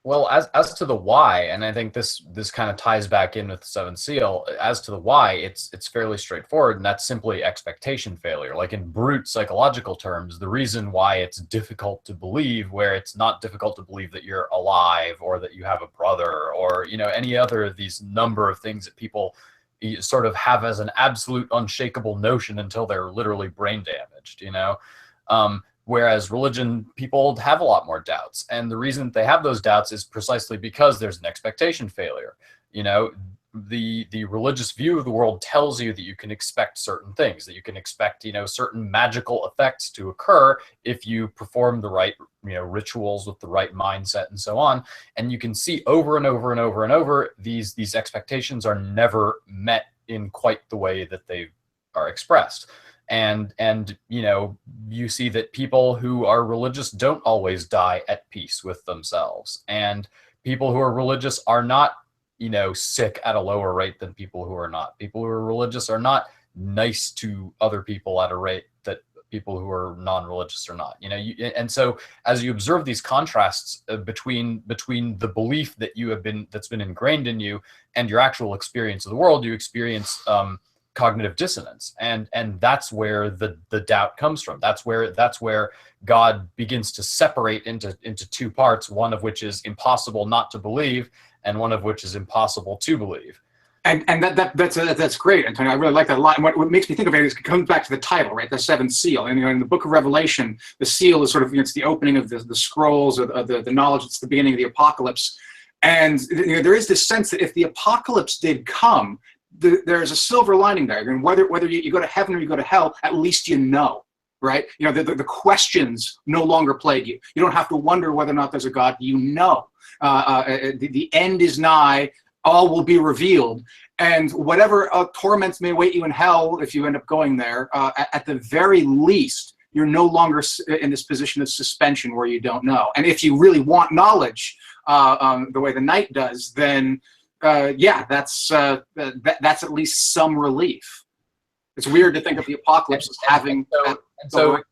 Well, as to the why, and I think this kind of ties back in with the Seventh Seal. As to the why, it's fairly straightforward, and that's simply expectation failure. Like in brute psychological terms, the reason why it's difficult to believe, where it's not difficult to believe that you're alive or that you have a brother or any other of these number of things that people sort of have as an absolute unshakable notion until they're literally brain damaged. Whereas religion, people have a lot more doubts. And the reason they have those doubts is precisely because there's an expectation failure. The religious view of the world tells you that you can expect certain things, that you can expect, certain magical effects to occur if you perform the right, rituals with the right mindset and so on. And you can see over and over and over and over, these expectations are never met in quite the way that they are expressed. And you see that people who are religious don't always die at peace with themselves, and people who are religious are not sick at a lower rate than people who are not. People who are religious are not nice to other people at a rate that people who are non-religious are not. And so as you observe these contrasts between the belief that that's been ingrained in you and your actual experience of the world, you experience cognitive dissonance, and that's where the doubt comes from. That's where God begins to separate into two parts, one of which is impossible not to believe and one of which is impossible to believe. And that's great, Antonio. I really like that a lot. And what makes me think of it is it comes back to the title, right? The seventh seal. And in the Book of Revelation, the seal is sort of it's the opening of the scrolls or the knowledge. It's the beginning of the apocalypse. And there is this sense that if the apocalypse did come, there's a silver lining there. And whether you go to heaven or you go to hell, at least right? The questions no longer plague you. You don't have to wonder whether or not there's a God. The end is nigh. All will be revealed. And whatever torments may await you in hell, if you end up going there, at the very least, you're no longer in this position of suspension where you don't know. And if you really want knowledge, the way the knight does, then that's at least some relief. It's weird to think of the apocalypse as having. So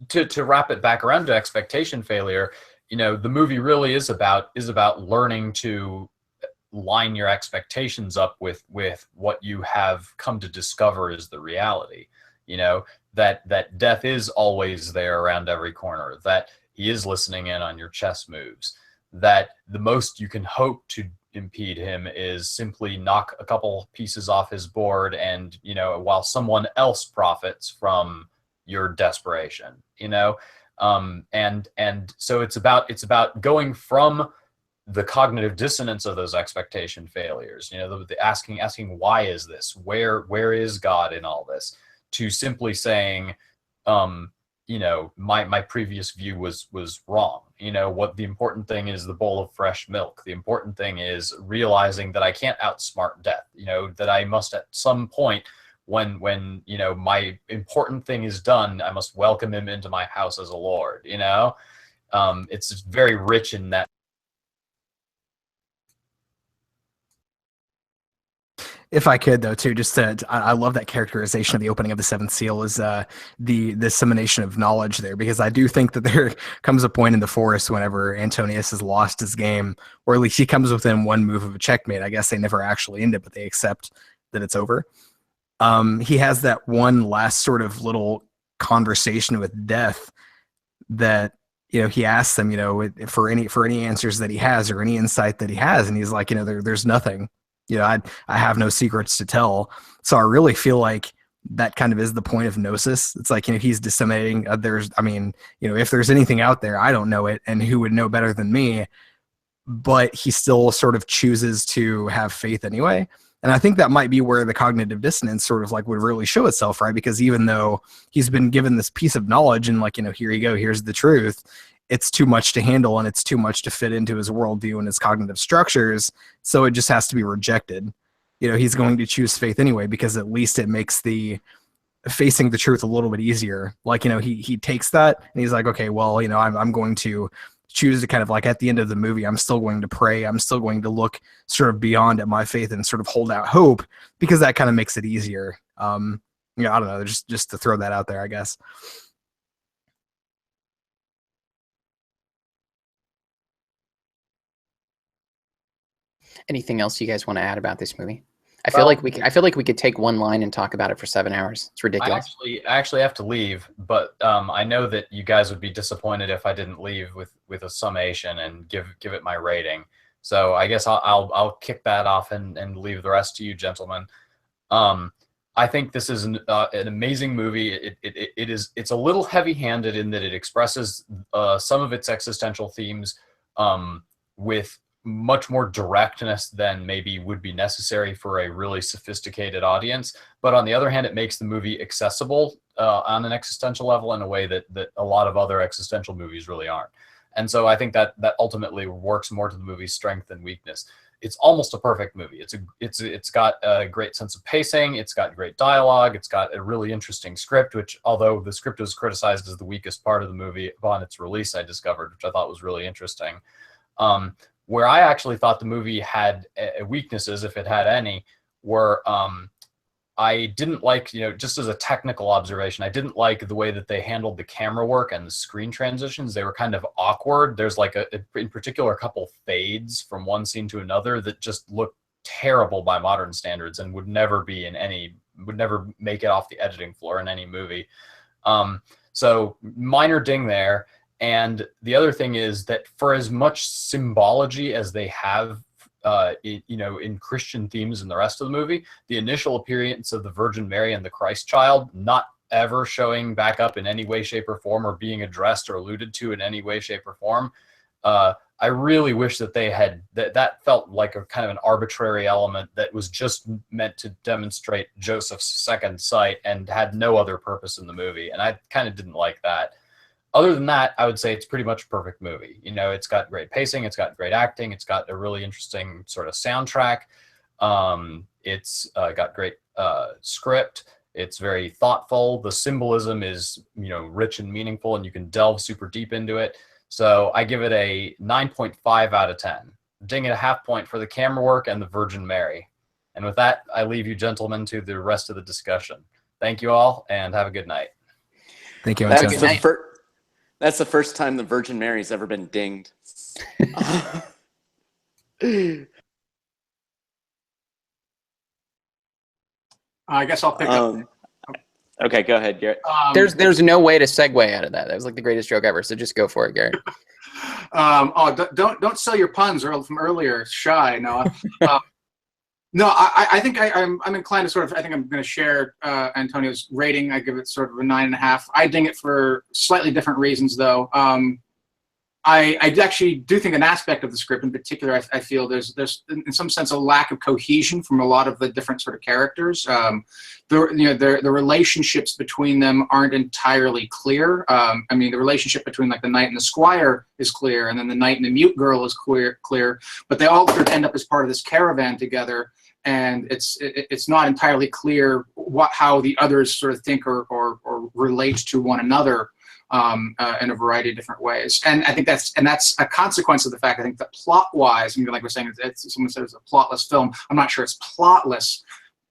to wrap it back around to expectation failure, the movie really is about learning to line your expectations up with what you have come to discover is the reality. That death is always there around every corner. That he is listening in on your chess moves. That the most you can hope to impede him is simply knock a couple pieces off his board, and while someone else profits from your desperation. And so it's about going from the cognitive dissonance of those expectation failures, the asking why is this, where is God in all this, to simply saying my previous view was wrong. What the important thing is the bowl of fresh milk. The important thing is realizing that I can't outsmart death, that I must at some point when my important thing is done, I must welcome him into my house as a lord. It's very rich in that. If I could, though, too, I love that characterization of the opening of the seventh seal is the dissemination of knowledge there, because I do think that there comes a point in the forest whenever Antonius has lost his game, or at least he comes within one move of a checkmate. I guess they never actually end it, but they accept that it's over. He has that one last sort of little conversation with death that he asks them for any answers that he has or any insight that he has, and he's like, there's nothing. I have no secrets to tell. So I really feel like that kind of is the point of gnosis. It's like, he's disseminating. If there's anything out there, I don't know it, and who would know better than me? But he still sort of chooses to have faith anyway. And I think that might be where the cognitive dissonance sort of like would really show itself, right? Because even though he's been given this piece of knowledge and here you go, here's the truth, it's too much to handle and it's too much to fit into his worldview and his cognitive structures. So it just has to be rejected. He's going to choose faith anyway, because at least it makes the facing the truth a little bit easier. He takes that and he's like, okay, well, I'm going to choose to kind of like at the end of the movie, I'm still going to pray. I'm still going to look sort of beyond at my faith and sort of hold out hope, because that kind of makes it easier. I don't know, just to throw that out there, I guess. Anything else you guys want to add about this movie? I feel like we could take one line and talk about it for 7 hours. It's ridiculous. I actually have to leave, but I know that you guys would be disappointed if I didn't leave with a summation and give it my rating. So I guess I'll kick that off and leave the rest to you, gentlemen. I think this is an amazing movie. It's a little heavy-handed in that it expresses some of its existential themes with much more directness than maybe would be necessary for a really sophisticated audience. But on the other hand, it makes the movie accessible on an existential level in a way that a lot of other existential movies really aren't. And so I think that ultimately works more to the movie's strength than weakness. It's almost a perfect movie. It's got a great sense of pacing. It's got great dialogue. It's got a really interesting script, which, although the script was criticized as the weakest part of the movie upon its release, I discovered, which I thought was really interesting. Where I actually thought the movie had weaknesses, if it had any, were I didn't like, just as a technical observation, I didn't like the way that they handled the camera work and the screen transitions. They were kind of awkward. There's in particular, a couple fades from one scene to another that just look terrible by modern standards and would never make it off the editing floor in any movie. So minor ding there. And the other thing is that for as much symbology as they have, in Christian themes in the rest of the movie, the initial appearance of the Virgin Mary and the Christ child not ever showing back up in any way, shape, or form, or being addressed or alluded to in any way, shape, or form, I really wish that they had that felt like a kind of an arbitrary element that was just meant to demonstrate Joseph's second sight and had no other purpose in the movie. And I kind of didn't like that. Other than that, I would say it's pretty much a perfect movie. It's got great pacing, it's got great acting, it's got a really interesting sort of soundtrack. It's got great script. It's very thoughtful. The symbolism is, rich and meaningful, and you can delve super deep into it. So I give it a 9.5 out of 10. Ding it a half point for the camera work and the Virgin Mary. And with that, I leave you gentlemen to the rest of the discussion. Thank you all, and have a good night. Thank you. That's the first time the Virgin Mary's ever been dinged. I guess I'll pick up. Okay, go ahead, Garrett. There's no way to segue out of that. That was like the greatest joke ever. So just go for it, Garrett. Don't sell your puns from earlier. Shy, Noah. No, I think I'm inclined to I think I'm going to share Antonio's rating. I give it sort of a 9.5. I ding it for slightly different reasons, though. I actually do think an aspect of the script in particular, I feel there's in some sense a lack of cohesion from a lot of the different sort of characters. The relationships between them aren't entirely clear. The relationship between like the knight and the squire is clear, and then the knight and the mute girl is clear, but they all sort of end up as part of this caravan together. And it's not entirely clear how the others sort of think or relate to one another in a variety of different ways. And I think that's a consequence of the fact, I think, that plot-wise, like we're saying, someone says it's a plotless film. I'm not sure it's plotless,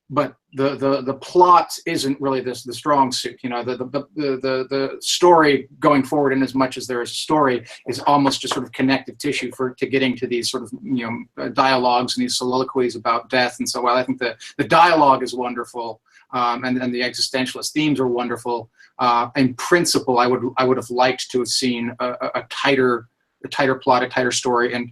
but the plot isn't really the strong suit. The story going forward, in as much as there is a story, is almost just sort of connective tissue to getting to these sort of dialogues and these soliloquies about death. And so while I think the dialogue is wonderful, and the existentialist themes are wonderful, in principle, I would have liked to have seen a tighter plot, a tighter story, and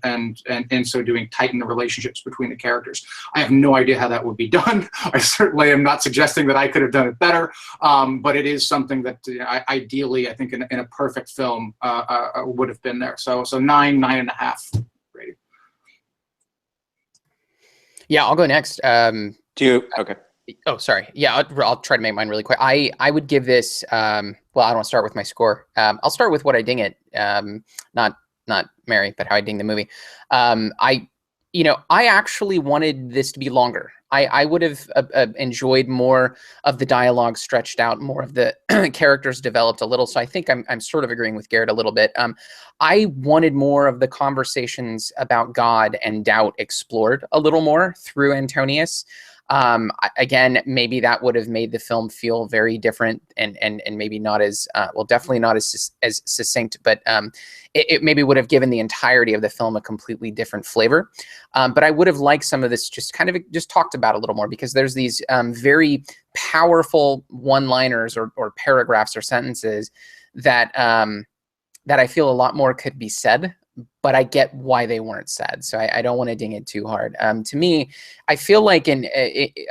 in so doing tighten the relationships between the characters. I have no idea how that would be done. I certainly am not suggesting that I could have done it better, but it is something that ideally, I think in a perfect film would have been there. So 9.5 rating. Yeah, I'll go next. Okay. Oh, sorry. Yeah, I'll try to make mine really quick. I would give this. Well, I don't want to start with my score. I'll start with what I ding it. Not Mary, but how I ding the movie. I actually wanted this to be longer. I would have enjoyed more of the dialogue stretched out, more of the characters developed a little. So I think I'm sort of agreeing with Garrett a little bit. I wanted more of the conversations about God and doubt explored a little more through Antonius. Again, maybe that would have made the film feel very different, and maybe not as well, definitely not as succinct, but it maybe would have given the entirety of the film a completely different flavor. But I would have liked some of this just kind of just talked about a little more, because there's these very powerful one-liners or paragraphs or sentences that that I feel a lot more could be said, but I get why they weren't said. So I don't want to ding it too hard. To me, I feel like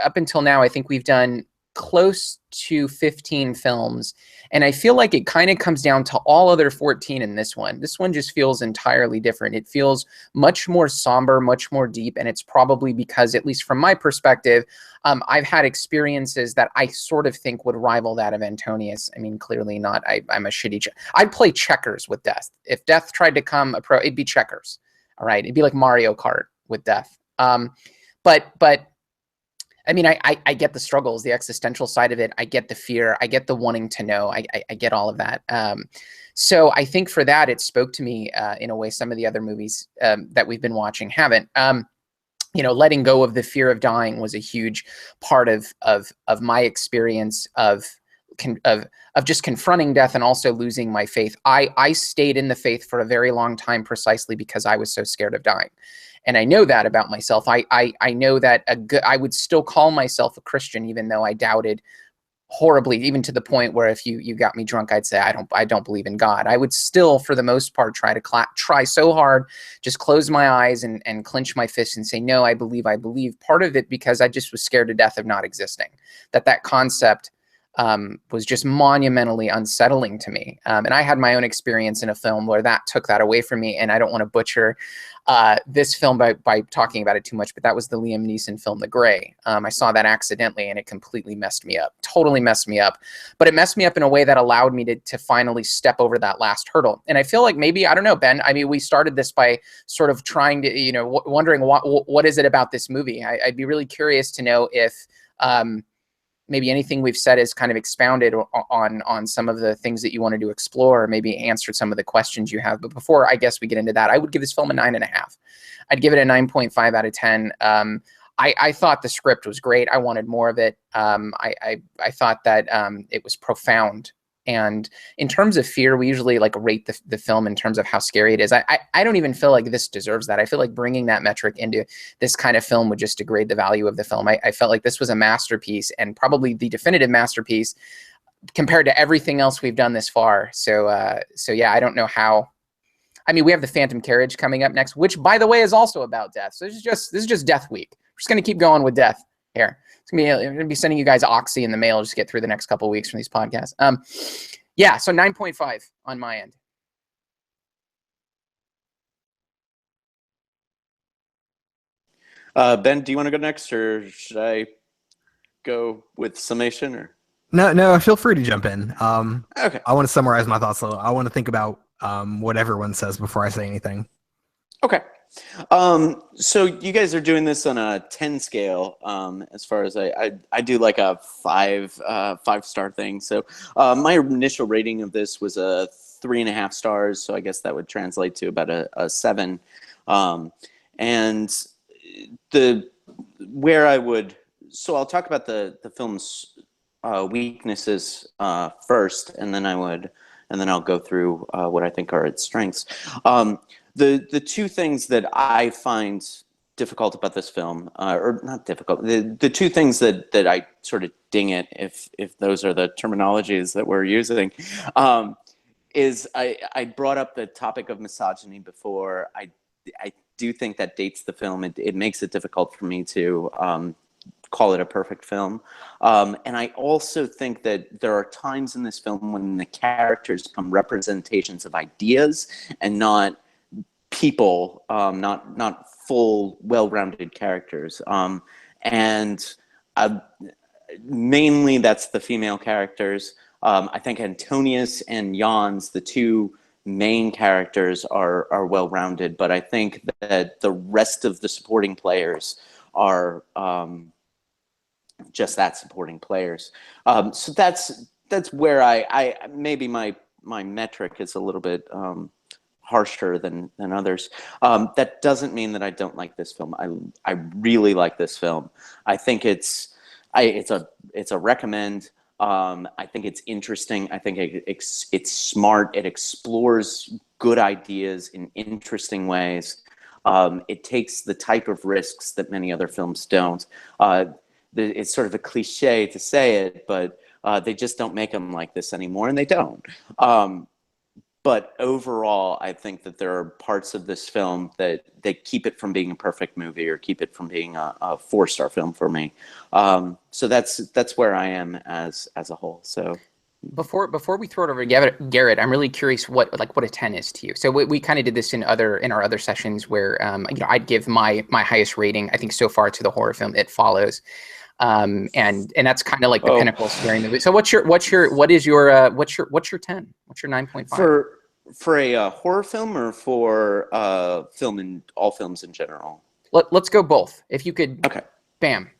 up until now, I think we've done close to 15 films, and I feel like it kind of comes down to all other 14 in this one. This one just feels entirely different. It feels much more somber, much more deep, and it's probably because, at least from my perspective, I've had experiences that I sort of think would rival that of Antonius. I mean, clearly not. I'm a shitty. I'd play checkers with death. If death tried to come it'd be checkers. All right, it'd be like Mario Kart with death. But I mean, I get the struggles, the existential side of it. I get the fear. I get the wanting to know. I get all of that. So I think for that, it spoke to me in a way some of the other movies that we've been watching haven't. You know, letting go of the fear of dying was a huge part of my experience of just confronting death and also losing my faith. I stayed in the faith for a very long time precisely because I was so scared of dying. And I know that about myself. I know that I would still call myself a Christian, even though I doubted horribly, even to the point where if you got me drunk, I'd say I don't believe in God. I would still, for the most part, try so hard, just close my eyes and clench my fists and say, no, I believe. Part of it because I just was scared to death of not existing. That concept was just monumentally unsettling to me. And I had my own experience in a film where that took that away from me. And I don't want to butcher this film by talking about it too much, but that was the Liam Neeson film, The Grey. I saw that accidentally and it completely messed me up, totally messed me up. But it messed me up in a way that allowed me to finally step over that last hurdle. And I feel like maybe, I don't know, Ben, I mean, we started this by sort of trying to, you know, wondering what is it about this movie? I'd be really curious to know if maybe anything we've said is kind of expounded on some of the things that you wanted to explore, or maybe answered some of the questions you have. But before I guess we get into that, I would give this film a 9.5. I'd give it a 9.5 out of 10. I thought the script was great. I wanted more of it. I thought that it was profound. And in terms of fear, we usually like rate the film in terms of how scary it is. I don't even feel like this deserves that. I feel like bringing that metric into this kind of film would just degrade the value of the film. I felt like this was a masterpiece, and probably the definitive masterpiece compared to everything else we've done this far. So yeah, I don't know how. I mean, we have the Phantom Carriage coming up next, which, by the way, is also about death. So this is just Death Week. We're just gonna keep going with death here. I'm gonna be sending you guys Oxy in the mail just to get through the next couple of weeks from these podcasts. Yeah, so 9.5 on my end. Ben, do you want to go next, or should I go with summation? Or No, feel free to jump in. okay, I want to summarize my thoughts a little. I want to think about what everyone says before I say anything. okay. So you guys are doing this on a 10 scale. As far as I do like a 5-star thing. So my initial rating of this was a 3.5 stars. So I guess that would translate to about a 7. And where I would, so I'll talk about the film's weaknesses first, and then I'll go through what I think are its strengths. The two things that I find difficult about this film, or not difficult, the two things that I sort of ding it, if those are the terminologies that we're using, is I brought up the topic of misogyny before. I do think that dates the film. It makes it difficult for me to call it a perfect film. And I also think that there are times in this film when the characters become representations of ideas and not people, not full, well-rounded characters. And mainly that's the female characters. I think Antonius and Yawns, the two main characters, are well-rounded, but I think that the rest of the supporting players are just that, supporting players. So that's where I maybe my metric is a little bit harsher than others. That doesn't mean that I don't like this film. I really like this film. I think it's a recommend. I think it's interesting. I think it's smart. It explores good ideas in interesting ways. It takes the type of risks that many other films don't. It's sort of a cliche to say it, but they just don't make them like this anymore, and they don't. But overall, I think that there are parts of this film that they keep it from being a perfect movie or keep it from being a 4-star film for me. So that's where I am as a whole. So before we throw it over to Garrett, I'm really curious what a 10 is to you. So we kind of did this in our other sessions where I'd give my highest rating, I think so far, to the horror film It Follows. And that's kind of like the pinnacle scaring movie. So what's your 10? What's your 9.5? For a horror film or for all films in general? Let's go both. If you could. Okay. Bam.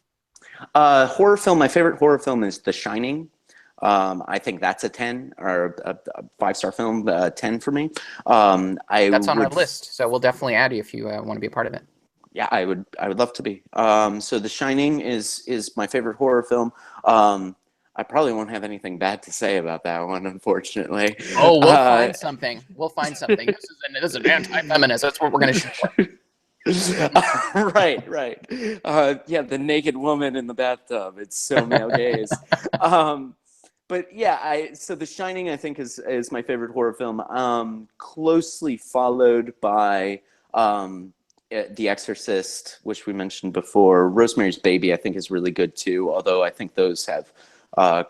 Horror film. My favorite horror film is The Shining. I think that's a 10 or a 5-star film. 10 for me. That's on our list, so we'll definitely add you if you want to be a part of it. Yeah, I would love to be. So The Shining is my favorite horror film. I probably won't have anything bad to say about that one, unfortunately. Oh, we'll find something. We'll find something. This is an anti-feminist. That's what we're going to shoot for. Right. Yeah, the naked woman in the bathtub. It's so male gaze. But yeah, so The Shining, I think, is my favorite horror film. Closely followed by The Exorcist, which we mentioned before. Rosemary's Baby, I think, is really good too, although I think those have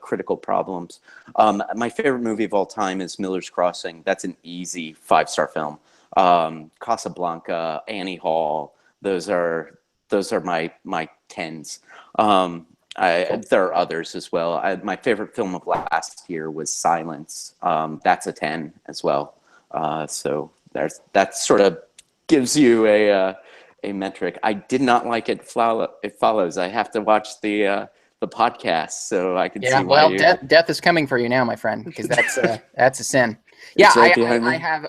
critical problems. My favorite movie of all time is Miller's Crossing. That's an easy 5-star film. Casablanca, Annie Hall, those are my 10s. There are others as well. My favorite film of last year was Silence. That's a 10 as well. So that sort of gives you a metric. I did not like It Follows. I have to watch the podcast so I can see why. Yeah, well, death is coming for you now, my friend, because that's a sin. Yeah,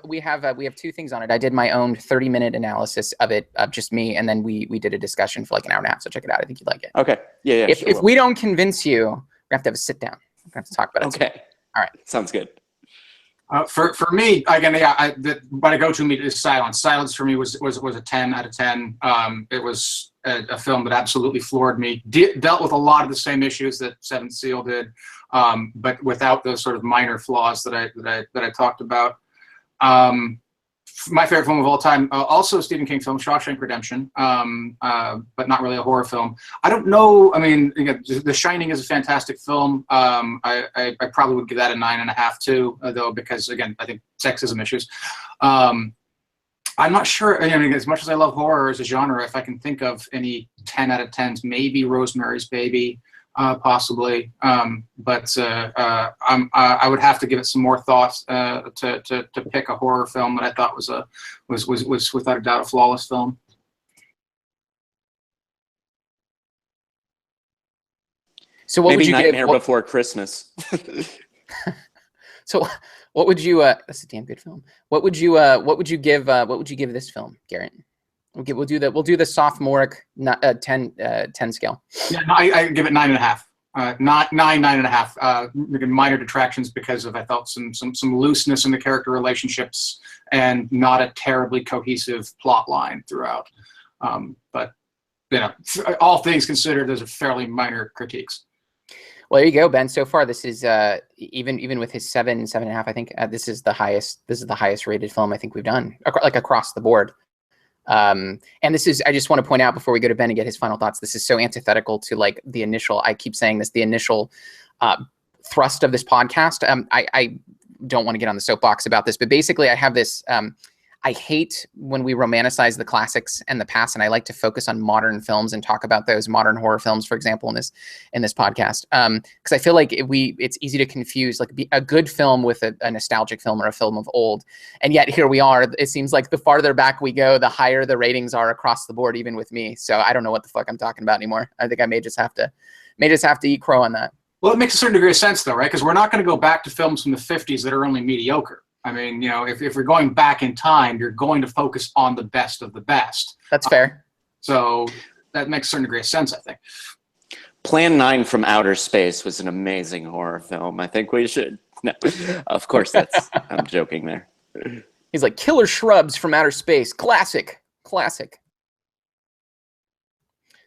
we have 2 things on it. I did my own 30-minute analysis of it, of just me, and then we did a discussion for like an hour and a half. So check it out. I think you'd like it. Okay. Yeah. If we don't convince you, we're gonna have to have a sit down. We're gonna have to talk about it. Okay. All right. Sounds good. For me, again, what I go to is Silence. Silence for me was a 10 out of 10. It was a film that absolutely floored me. Dealt with a lot of the same issues that Seventh Seal did, but without those sort of minor flaws that I talked about. My favorite film of all time, also a Stephen King film, Shawshank Redemption, but not really a horror film. I don't know. I mean, The Shining is a fantastic film. I probably would give that a 9.5 too, though, because again, I think sexism issues. I'm not sure. I mean, as much as I love horror as a genre, if I can think of any 10 out of 10s, maybe Rosemary's Baby. Possibly, but I would have to give it some more thought to pick a horror film that I thought was without a doubt a flawless film. So what maybe would you Nightmare give? Before Christmas. So what would you? That's a damn good film. What would you give this film, Garrett? Okay, we'll do the sophomoric 10 scale. Yeah, no, I give it 9.5. Not 9.5. Minor detractions because of, I felt, some looseness in the character relationships and not a terribly cohesive plot line throughout. But all things considered, those are fairly minor critiques. Well, there you go, Ben. So far, this is even with his 7.5. I think this is the highest rated film I think we've done, like across the board. And this is, I just want to point out before we go to Ben and get his final thoughts, this is so antithetical to like the initial, I keep saying this, the initial thrust of this podcast. I don't want to get on the soapbox about this, but basically I have this, I hate when we romanticize the classics and the past, and I like to focus on modern films and talk about those modern horror films, for example, in this podcast. Because I feel like it's easy to confuse like a good film with a nostalgic film or a film of old. And yet here we are. It seems like the farther back we go, the higher the ratings are across the board, even with me. So I don't know what the fuck I'm talking about anymore. I think I may just have to eat crow on that. Well, it makes a certain degree of sense though, right? Because we're not going to go back to films from the 50s that are only mediocre. I mean, you know, if we're going back in time, you're going to focus on the best of the best. That's fair. So that makes a certain degree of sense, I think. Plan 9 from Outer Space was an amazing horror film. I think we should. No, of course, I'm joking there. He's like Killer Shrubs from Outer Space. Classic. Classic.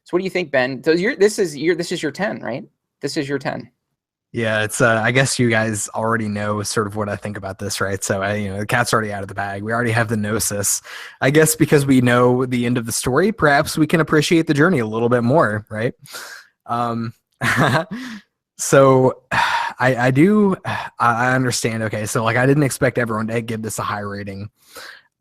So what do you think, Ben? So this is your 10, right? This is your 10. Yeah, it's I guess you guys already know sort of what I think about this, right? So the cat's already out of the bag. We already have the gnosis. I guess because we know the end of the story, perhaps we can appreciate the journey a little bit more, right? So I understand. Okay, so like I didn't expect everyone to give this a high rating.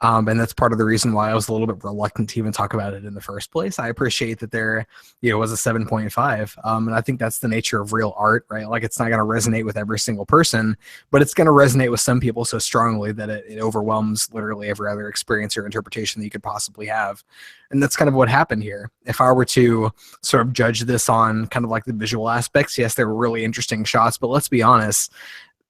And that's part of the reason why I was a little bit reluctant to even talk about it in the first place. I appreciate that there, was a 7.5. And I think that's the nature of real art, right? Like it's not going to resonate with every single person, but it's going to resonate with some people so strongly that it overwhelms literally every other experience or interpretation that you could possibly have. And that's kind of what happened here. If I were to sort of judge this on kind of like the visual aspects, yes, there were really interesting shots, but let's be honest,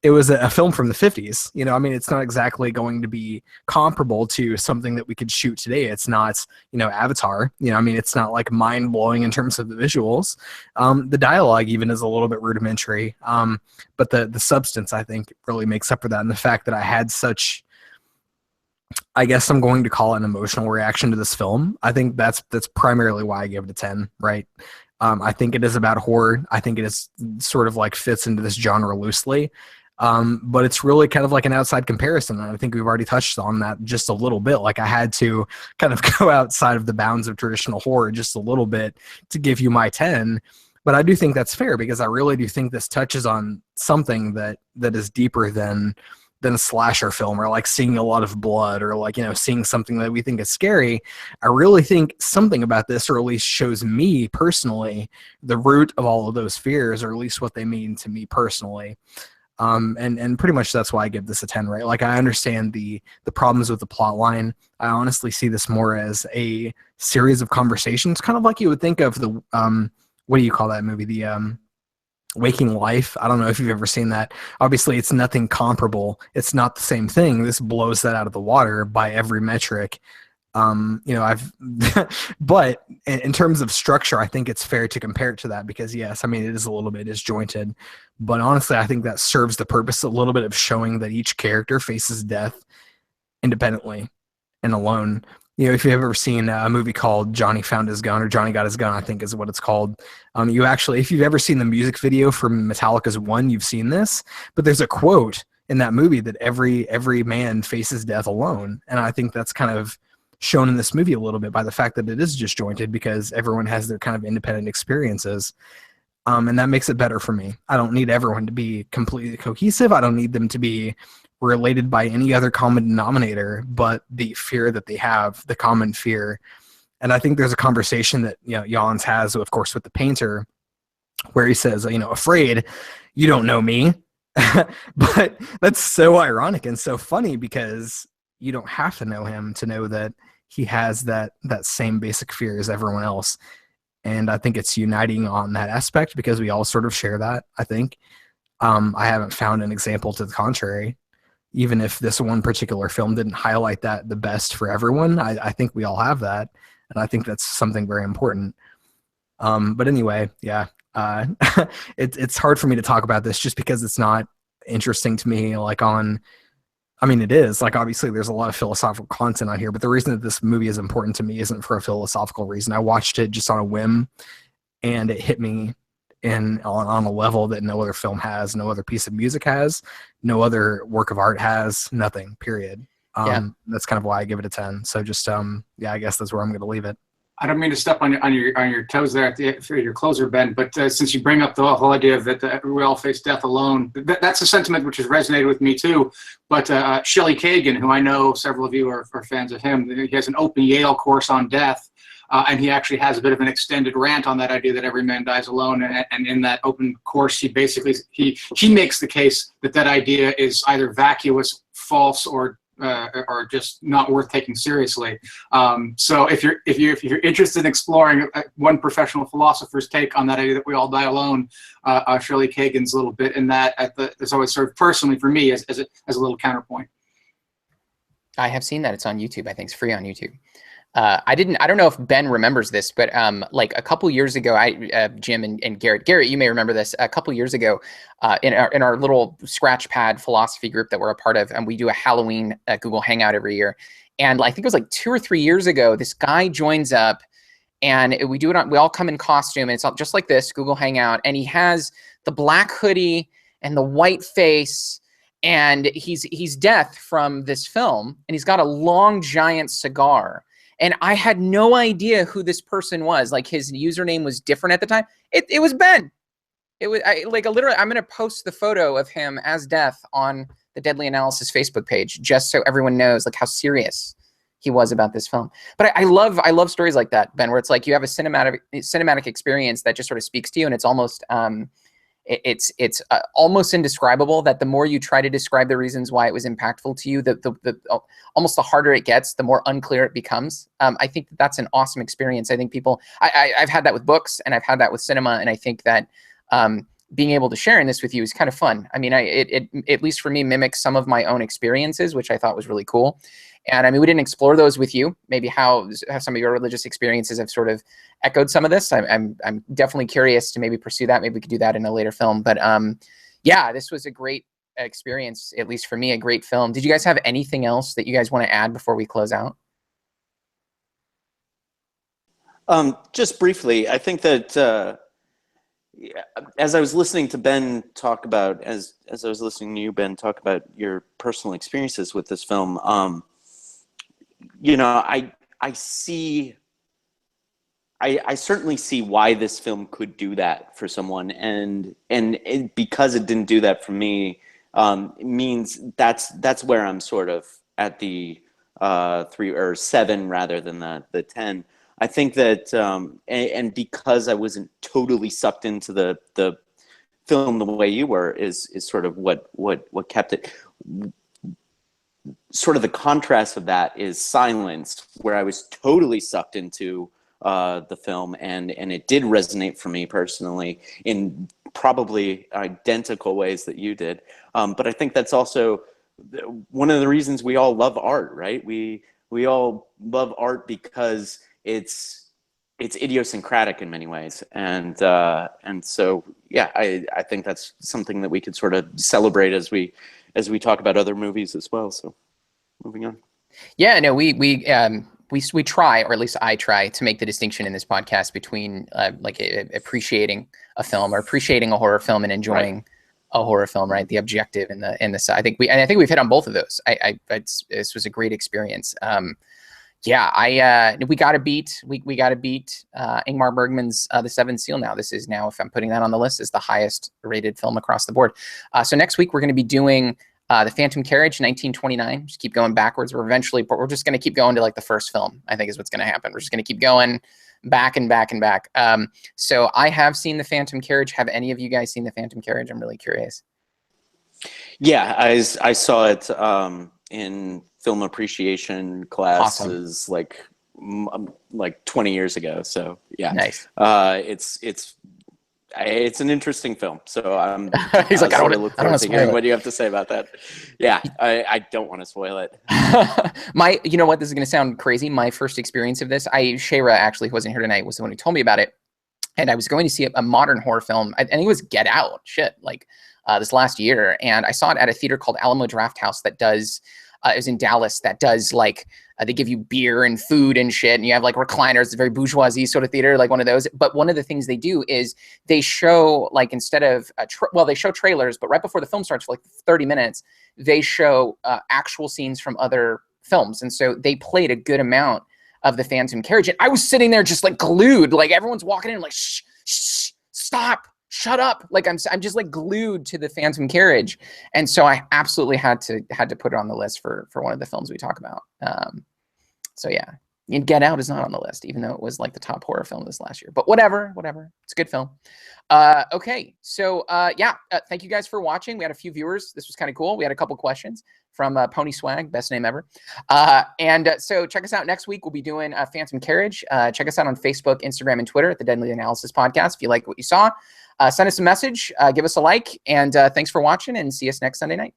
it was a film from the 50s. I mean, it's not exactly going to be comparable to something that we could shoot today. It's not, Avatar. I mean, it's not like mind blowing in terms of the visuals. The dialogue even is a little bit rudimentary. But the substance, I think, really makes up for that. And the fact that I had such, I guess I'm going to call it an emotional reaction to this film. I think that's primarily why I give it a 10, right? I think it is about horror. I think it is sort of like fits into this genre loosely. But it's really kind of like an outside comparison. And I think we've already touched on that just a little bit. Like I had to kind of go outside of the bounds of traditional horror just a little bit to give you my 10. But I do think that's fair because I really do think this touches on something that is deeper than a slasher film or like seeing a lot of blood or like, seeing something that we think is scary. I really think something about this, or at least shows me personally, the root of all of those fears, or at least what they mean to me personally. And pretty much that's why I give this a 10, right? Like I understand the problems with the plot line. I honestly see this more as a series of conversations, kind of like you would think of the, what do you call that movie? The, Waking Life. I don't know if you've ever seen that. Obviously it's nothing comparable. It's not the same thing. This blows that out of the water by every metric. But in terms of structure, I think it's fair to compare it to that because yes, I mean, it is a little bit disjointed, but honestly, I think that serves the purpose a little bit of showing that each character faces death independently and alone. If you've ever seen a movie called Johnny Found His Gun or Johnny Got His Gun, I think is what it's called. If you've ever seen the music video from Metallica's One, you've seen this, but there's a quote in that movie that every man faces death alone. And I think that's kind of shown in this movie a little bit by the fact that it is disjointed because everyone has their kind of independent experiences. And that makes it better for me. I don't need everyone to be completely cohesive. I don't need them to be related by any other common denominator, but the fear that they have, the common fear. And I think there's a conversation that, Yawns has, of course, with the painter, where he says, afraid, you don't know me. But that's so ironic and so funny because you don't have to know him to know that he has that same basic fear as everyone else. And I think it's uniting on that aspect because we all sort of share that, I think. I haven't found an example to the contrary. Even if this one particular film didn't highlight that the best for everyone, I think we all have that. And I think that's something very important. But anyway, yeah, it's hard for me to talk about this just because it's not interesting to me. It is. Like, obviously, there's a lot of philosophical content on here, but the reason that this movie is important to me isn't for a philosophical reason. I watched it just on a whim, and it hit me on a level that no other film has, no other piece of music has, no other work of art has, nothing, period. That's kind of why I give it a 10. So just, I guess that's where I'm going to leave it. I don't mean to step on your toes there for your closer, Ben, but since you bring up the whole idea of that we all face death alone, that's a sentiment which has resonated with me too. But Shelley Kagan, who I know several of you are fans of him, he has an open Yale course on death, and he actually has a bit of an extended rant on that idea that every man dies alone. And in that open course, he basically he makes the case that idea is either vacuous, false, or just not worth taking seriously. So if you're interested in exploring one professional philosopher's take on that idea that we all die alone, Shirley Kagan's little bit in that there's always served personally for me as a little counterpoint. I have seen that. It's on YouTube. I think it's free on YouTube. I don't know if Ben remembers this, but like a couple years ago, Jim and Garrett, you may remember this. A couple years ago, in our little Scratchpad philosophy group that we're a part of, and we do a Halloween Google Hangout every year. And I think it was like 2 or 3 years ago, this guy joins up, and we all come in costume, and it's just like this Google Hangout, and he has the black hoodie and the white face, and he's Death from this film, and he's got a long giant cigar. And I had no idea who this person was. Like, his username was different at the time. It was Ben. It was literally, I'm going to post the photo of him as Death on the Deadly Analysis Facebook page, just so everyone knows like how serious he was about this film. But I love stories like that, Ben, where it's like you have a cinematic experience that just sort of speaks to you, and it's almost it's almost indescribable. That the more you try to describe the reasons why it was impactful to you, the almost the harder it gets, the more unclear it becomes. I think that's an awesome experience. I think I've had that with books, and I've had that with cinema, and I think that being able to share in this with you is kind of fun. I mean, it at least for me mimics some of my own experiences, which I thought was really cool. And I mean, we didn't explore those with you. Maybe how some of your religious experiences have sort of echoed some of this. I'm definitely curious to maybe pursue that. Maybe we could do that in a later film. But yeah, this was a great experience, at least for me, a great film. Did you guys have anything else that you guys want to add before we close out? Just briefly, I think that as I was listening to Ben talk about, as I was listening to you, Ben, talk about your personal experiences with this film, you know, I certainly see why this film could do that for someone, and because it didn't do that for me, it means that's where I'm sort of at the 3 or 7 rather than the 10. I think that and because I wasn't totally sucked into the film the way you were is sort of what kept it. Sort of the contrast of that is Silence, where I was totally sucked into the film, and it did resonate for me personally in probably identical ways that you did. But I think that's also one of the reasons we all love art, right? We all love art because it's idiosyncratic in many ways, and so yeah, I think that's something that we could sort of celebrate as we talk about other movies as well. So moving on. Yeah, no, we try, or at least I try, to make the distinction in this podcast between like appreciating a film or appreciating a horror film and enjoying a horror film, right? The objective and the I think we've hit on both of those. This was a great experience. Yeah, we got to beat Ingmar Bergman's The Seventh Seal now. This is now, if I'm putting that on the list, is the highest rated film across the board. So next week we're going to be doing The Phantom Carriage, 1929. Just keep going backwards. We're just going to keep going to like the first film, I think is what's going to happen. We're just going to keep going back and back and back. So I have seen The Phantom Carriage. Have any of you guys seen The Phantom Carriage? I'm really curious. Yeah, I saw it in film appreciation classes, awesome. like 20 years ago. So yeah, nice. It's an interesting film. So I'm he's like, I don't want to hearing what you have to say about that. Yeah, I don't want to spoil it. You know what? This is going to sound crazy. My first experience of this, Shayra actually, who wasn't here tonight, was the one who told me about it. And I was going to see a modern horror film. I think it was Get Out. This last year, and I saw it at a theater called Alamo Drafthouse that does. It was in Dallas, that does like they give you beer and food and shit, and you have like recliners. It's a very bourgeoisie sort of theater, like one of those. But one of the things they do is they show, like, instead of they show trailers, but right before the film starts for like 30 minutes, they show actual scenes from other films, and so they played a good amount of The Phantom Carriage. And I was sitting there just like glued, like everyone's walking in like shh, stop. Shut up. Like I'm just like glued to The Phantom Carriage. And so I absolutely had to put it on the list for one of the films we talk about. So yeah, and Get Out is not on the list, even though it was like the top horror film this last year, but whatever. It's a good film. Okay. So thank you guys for watching. We had a few viewers. This was kind of cool. We had a couple questions from Pony Swag, best name ever. So check us out next week. We'll be doing Phantom Carriage. Check us out on Facebook, Instagram, and Twitter at the Deadly Analysis Podcast. If you like what you saw, send us a message, give us a like, and thanks for watching, and see us next Sunday night.